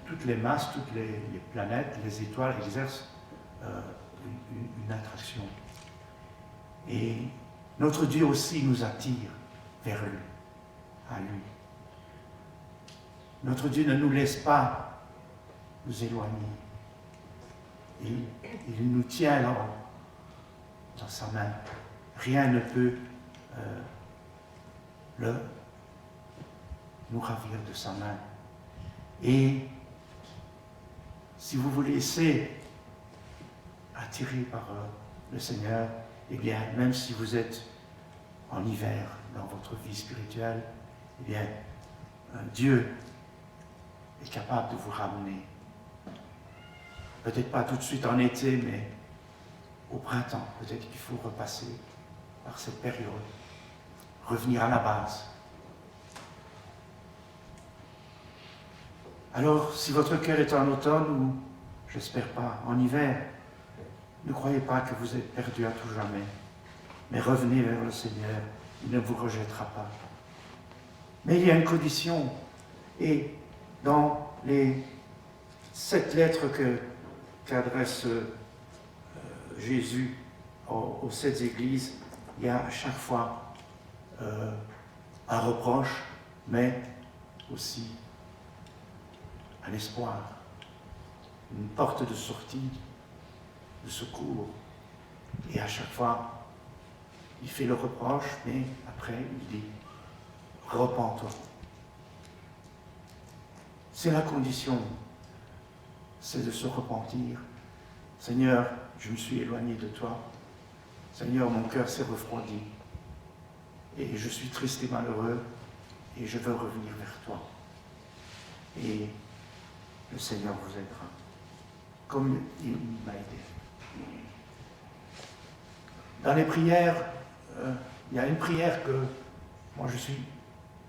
toutes les masses, toutes les planètes, les étoiles exercent une attraction. Et notre Dieu aussi nous attire vers lui, à lui. Notre Dieu ne nous laisse pas nous éloigner. Il nous tient dans sa main. Rien ne peut nous ravir de sa main. Et si vous vous laissez attirer par le Seigneur, eh bien, même si vous êtes en hiver dans votre vie spirituelle, eh bien, Dieu est capable de vous ramener. Peut-être pas tout de suite en été, mais au printemps. Peut-être qu'il faut repasser par cette période, revenir à la base. Alors, si votre cœur est en automne ou, j'espère pas, en hiver, ne croyez pas que vous êtes perdu à tout jamais, mais revenez vers le Seigneur, il ne vous rejettera pas. Mais il y a une condition, et dans les 7 lettres qu'adresse Jésus aux 7 églises, il y a à chaque fois un reproche, mais aussi un espoir, une porte de sortie, de secours. Et à chaque fois, il fait le reproche, mais après, il dit « repens-toi ». C'est la condition, c'est de se repentir. Seigneur, je me suis éloigné de toi. Seigneur, mon cœur s'est refroidi. Et je suis triste et malheureux, et je veux revenir vers toi. Et le Seigneur vous aidera, comme il m'a aidé. Dans les prières, il y a une prière que moi je suis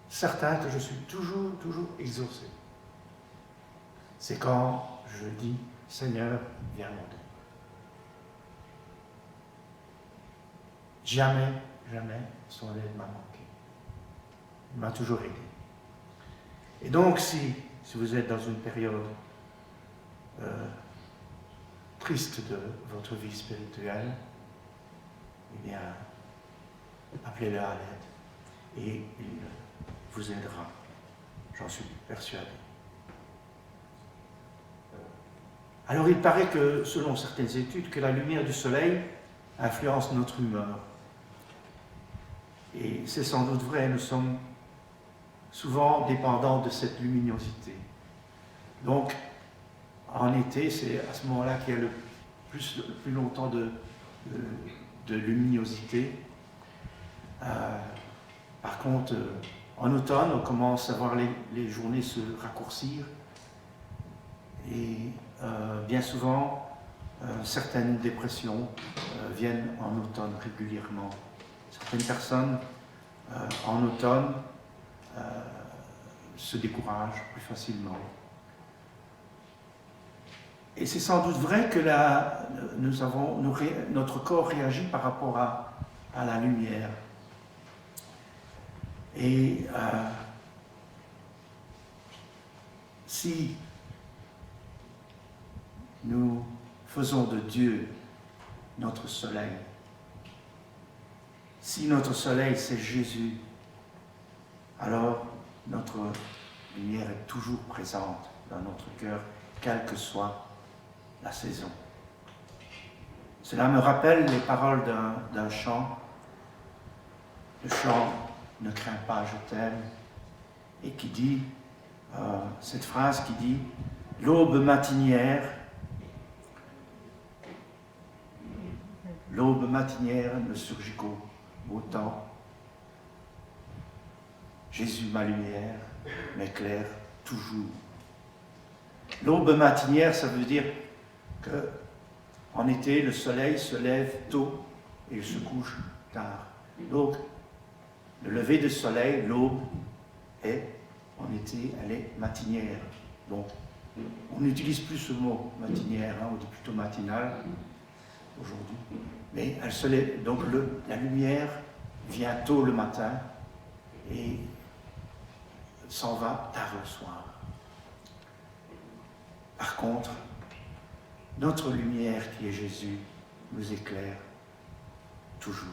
certain que je suis toujours exaucé. C'est quand je dis, Seigneur, viens m'aider. Jamais son aide m'a manqué. Il m'a toujours aidé. Et donc, si vous êtes dans une période triste de votre vie spirituelle, eh bien, appelez-le à l'aide et il vous aidera. J'en suis persuadé. Alors, il paraît que, selon certaines études, que la lumière du soleil influence notre humeur. Et c'est sans doute vrai, nous sommes souvent dépendants de cette luminosité. Donc, en été, c'est à ce moment-là qu'il y a le plus longtemps de luminosité. Par contre, en automne, on commence à voir les journées se raccourcir. Et bien souvent, certaines dépressions viennent en automne régulièrement. Certaines personnes, en automne, se découragent plus facilement. Et c'est sans doute vrai que notre corps réagit par rapport à la lumière. Et si nous faisons de Dieu notre soleil, si notre soleil c'est Jésus, alors notre lumière est toujours présente dans notre cœur, quelle que soit la saison. Cela me rappelle les paroles d'un chant. Le chant « Ne crains pas, je t'aime » et qui dit, cette phrase qui dit « L'aube matinière ne surgit qu'au beau temps. Jésus, ma lumière, m'éclaire toujours. » L'aube matinière, ça veut dire qu'en été, le soleil se lève tôt et il se couche tard. Donc, le lever du soleil, l'aube, en été, elle est matinière. Donc, on n'utilise plus ce mot matinière, on dit plutôt matinale aujourd'hui. Mais elle se lève, donc la lumière vient tôt le matin et s'en va tard le soir. Par contre, notre lumière qui est Jésus nous éclaire toujours.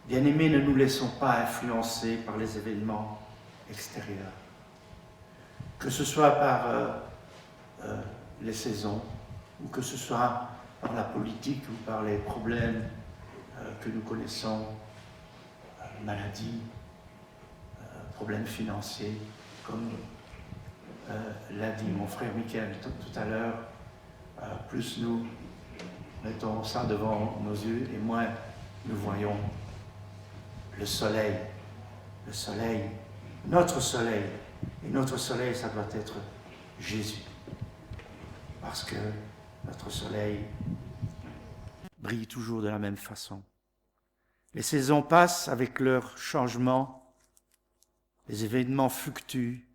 Bien-aimés, ne nous laissons pas influencer par les événements extérieurs. Que ce soit par les saisons, ou que ce soit par la politique, ou par les problèmes que nous connaissons maladie, problèmes financiers, comme l'a dit mon frère Michael tout à l'heure, plus nous mettons ça devant nos yeux et moins nous voyons le soleil, notre soleil. Et notre soleil, ça doit être Jésus. Parce que notre soleil brille toujours de la même façon. Les saisons passent avec leurs changements, les événements fluctuent,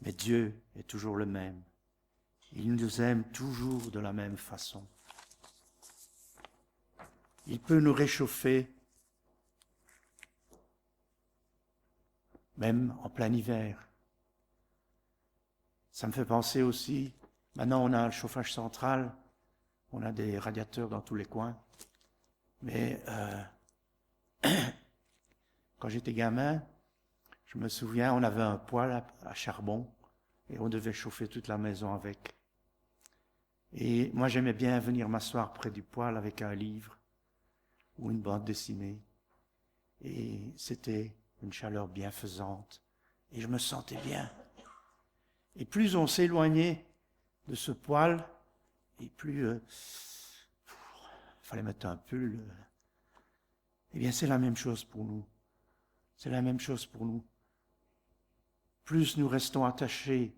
mais Dieu est toujours le même. Il nous aime toujours de la même façon. Il peut nous réchauffer, même en plein hiver. Ça me fait penser aussi, maintenant on a le chauffage central, on a des radiateurs dans tous les coins, mais quand j'étais gamin, je me souviens, on avait un poêle à charbon et on devait chauffer toute la maison avec. Et moi j'aimais bien venir m'asseoir près du poêle avec un livre ou une bande dessinée. Et c'était une chaleur bienfaisante et je me sentais bien. Et plus on s'éloignait de ce poêle, et plus il fallait mettre un pull. Eh bien, c'est la même chose pour nous. C'est la même chose pour nous. Plus nous restons attachés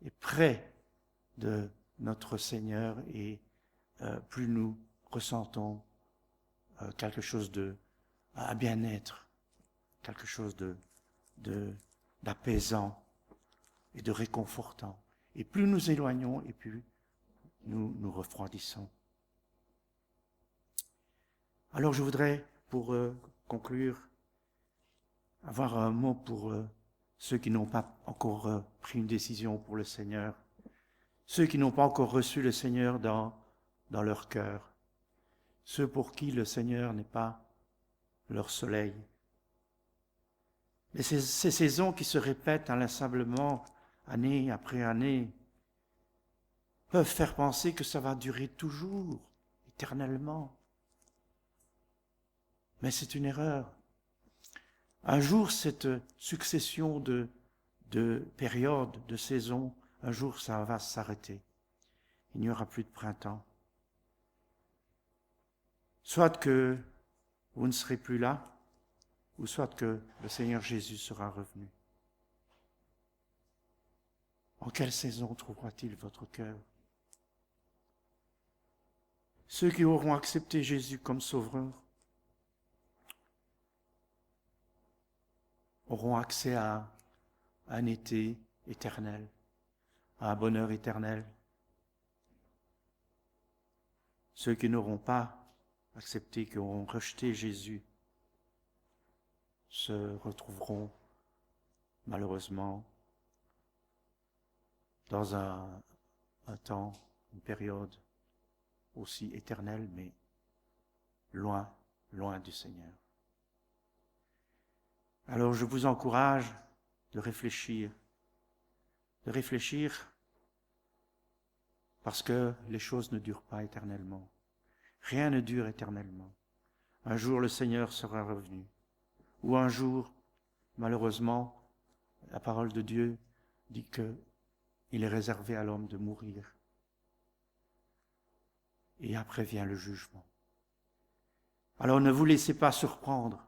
et près de notre Seigneur, et plus nous ressentons quelque chose à bien-être, quelque chose d'apaisant et de réconfortant. Et plus nous éloignons, et plus nous nous refroidissons. Alors je voudrais, pour conclure, avoir un mot pour ceux qui n'ont pas encore pris une décision pour le Seigneur, ceux qui n'ont pas encore reçu le Seigneur dans leur cœur, ceux pour qui le Seigneur n'est pas leur soleil. Et ces saisons qui se répètent inlassablement, année après année, peuvent faire penser que ça va durer toujours, éternellement. Mais c'est une erreur. Un jour, cette succession de périodes, de saisons, un jour, ça va s'arrêter. Il n'y aura plus de printemps. Soit que vous ne serez plus là, ou soit que le Seigneur Jésus sera revenu. En quelle saison trouvera-t-il votre cœur? Ceux qui auront accepté Jésus comme sauveur auront accès à un été éternel, à un bonheur éternel. Ceux qui n'auront pas accepté, qui auront rejeté Jésus, se retrouveront malheureusement dans un temps, une période aussi éternelle, mais loin, loin du Seigneur. Alors je vous encourage de réfléchir parce que les choses ne durent pas éternellement. Rien ne dure éternellement. Un jour le Seigneur sera revenu, ou un jour, malheureusement, la parole de Dieu dit qu'il est réservé à l'homme de mourir. Et après vient le jugement. Alors ne vous laissez pas surprendre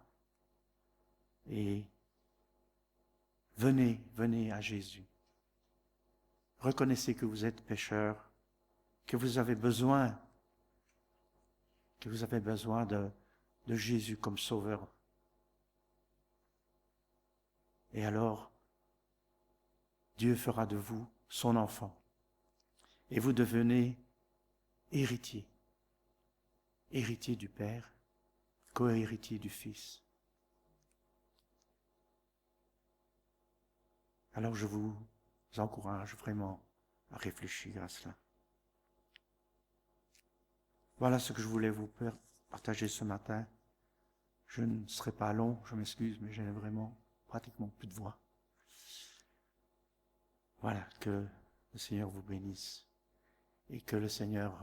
et venez à Jésus. Reconnaissez que vous êtes pécheur, que vous avez besoin de Jésus comme sauveur. Et alors, Dieu fera de vous son enfant. Et vous devenez héritier du Père, co-héritier du Fils. Alors je vous encourage vraiment à réfléchir à cela. Voilà ce que je voulais vous partager ce matin. Je ne serai pas long, je m'excuse, mais j'ai vraiment pratiquement plus de voix. Voilà, que le Seigneur vous bénisse et que le Seigneur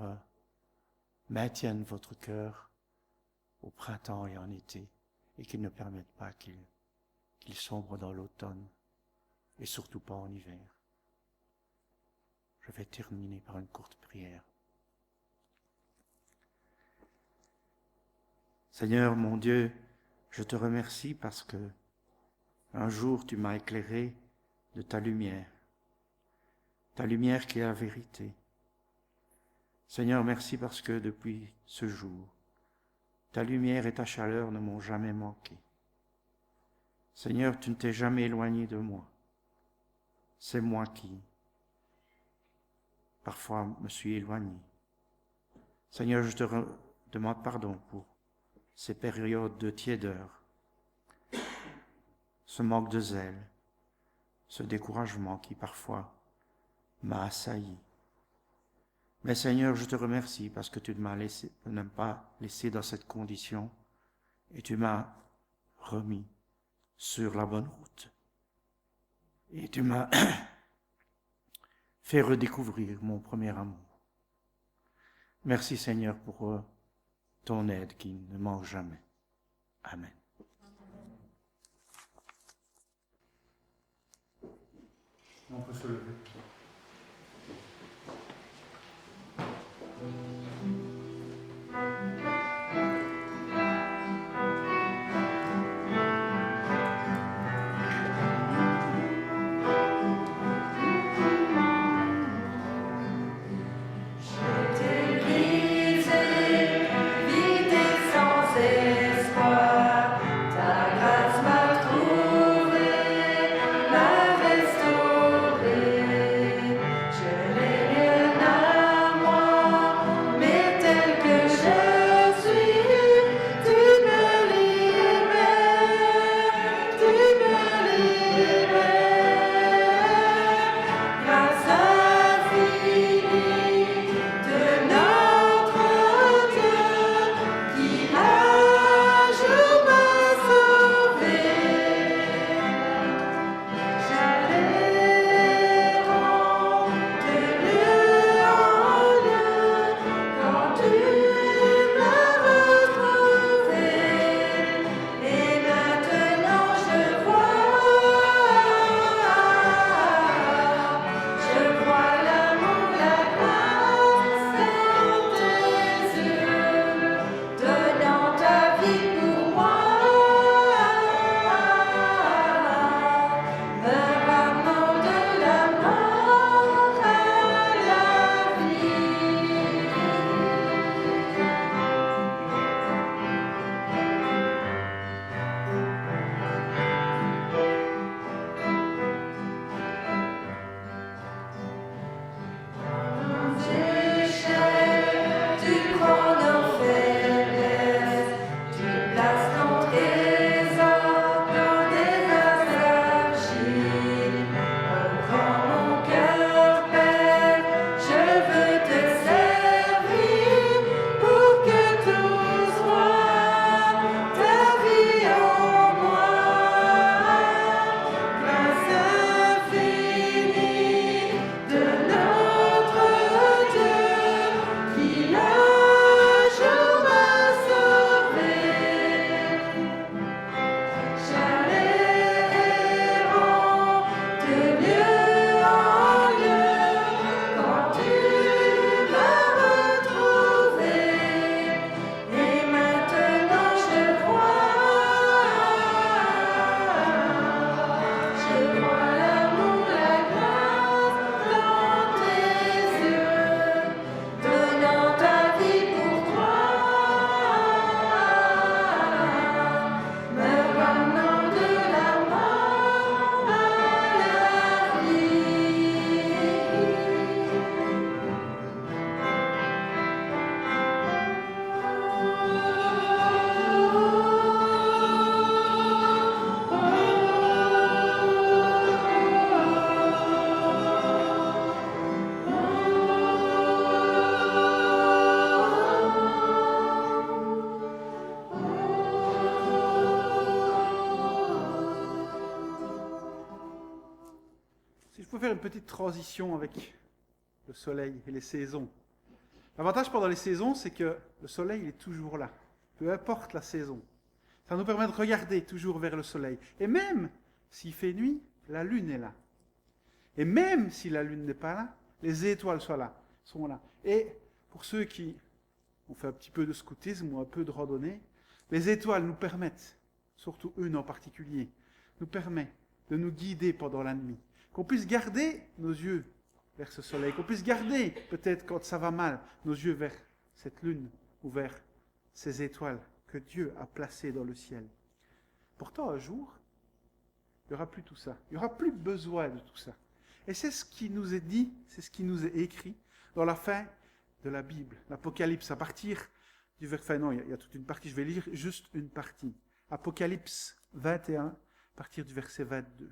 maintienne votre cœur au printemps et en été et qu'il ne permette pas qu'il sombre dans l'automne et surtout pas en hiver. Je vais terminer par une courte prière. Seigneur mon Dieu, je te remercie parce que un jour tu m'as éclairé de ta lumière qui est la vérité. Seigneur, merci parce que depuis ce jour, ta lumière et ta chaleur ne m'ont jamais manqué. Seigneur, tu ne t'es jamais éloigné de moi. C'est moi qui, parfois, me suis éloigné. Seigneur, je te demande pardon pour ces périodes de tiédeur, ce manque de zèle, ce découragement qui parfois m'a assailli. Mais Seigneur, je te remercie parce que tu ne m'as pas laissé dans cette condition et tu m'as remis sur la bonne route. Et tu m'as fait redécouvrir mon premier amour. Merci Seigneur pour ton aide qui ne manque jamais. Amen. On peut se lever. Faire une petite transition avec le soleil et les saisons. L'avantage pendant les saisons, c'est que le soleil il est toujours là, peu importe la saison. Ça nous permet de regarder toujours vers le soleil. Et même s'il fait nuit, la lune est là. Et même si la lune n'est pas là, les étoiles sont là. Et pour ceux qui ont fait un petit peu de scoutisme ou un peu de randonnée, les étoiles nous permettent, surtout une en particulier, nous permet de nous guider pendant la nuit. Qu'on puisse garder nos yeux vers ce soleil, qu'on puisse garder, peut-être quand ça va mal, nos yeux vers cette lune ou vers ces étoiles que Dieu a placées dans le ciel. Pourtant, un jour, il n'y aura plus tout ça. Il n'y aura plus besoin de tout ça. Et c'est ce qui nous est dit, c'est ce qui nous est écrit dans la fin de la Bible, l'Apocalypse, à partir du verset... non, il y a toute une partie, je vais lire juste une partie. Apocalypse 21, à partir du verset 22.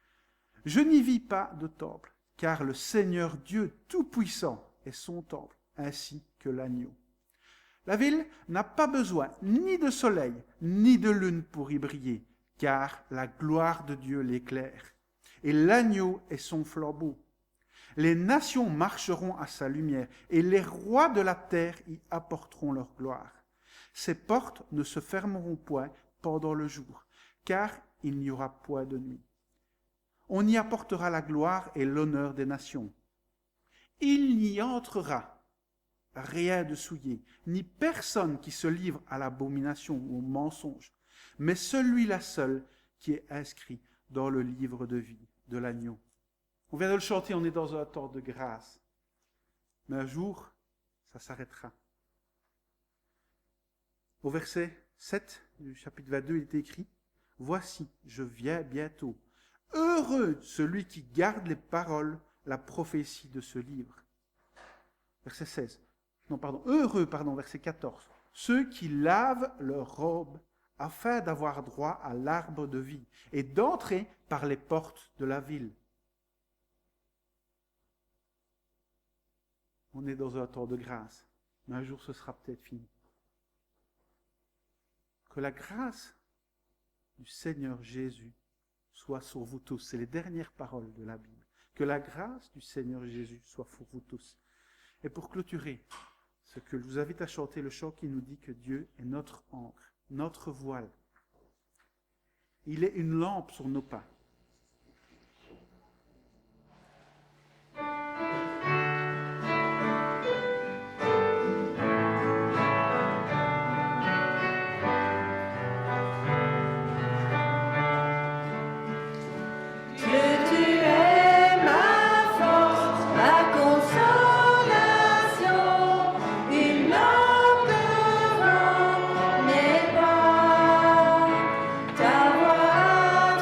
« Je n'y vis pas de temple, car le Seigneur Dieu Tout-Puissant est son temple, ainsi que l'agneau. La ville n'a pas besoin ni de soleil, ni de lune pour y briller, car la gloire de Dieu l'éclaire. Et l'agneau est son flambeau. Les nations marcheront à sa lumière, et les rois de la terre y apporteront leur gloire. Ses portes ne se fermeront point pendant le jour, car il n'y aura point de nuit. On y apportera la gloire et l'honneur des nations. Il n'y entrera rien de souillé, ni personne qui se livre à l'abomination ou au mensonge, mais celui-là seul qui est inscrit dans le livre de vie de l'agneau. » On vient de le chanter, on est dans un temps de grâce. Mais un jour, ça s'arrêtera. Au verset 7 du chapitre 22, il est écrit « Voici, je viens bientôt. Heureux celui qui garde les paroles, la prophétie de ce livre. » Verset 16. Heureux, verset 14. Ceux qui lavent leurs robes afin d'avoir droit à l'arbre de vie et d'entrer par les portes de la ville. On est dans un temps de grâce, mais un jour ce sera peut-être fini. Que la grâce du Seigneur Jésus soit sur vous tous. C'est les dernières paroles de la Bible. Que la grâce du Seigneur Jésus soit pour vous tous. Et pour clôturer, ce que je vous invite à chanter, le chant qui nous dit que Dieu est notre ancre, notre voile. Il est une lampe sur nos pas. Ta voix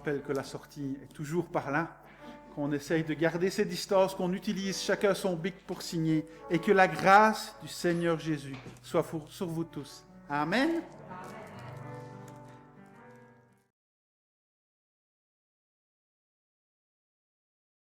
rappelle que la sortie est toujours par là, qu'on essaye de garder ses distances, qu'on utilise chacun son bic pour signer, et que la grâce du Seigneur Jésus soit sur vous tous. Amen. Amen.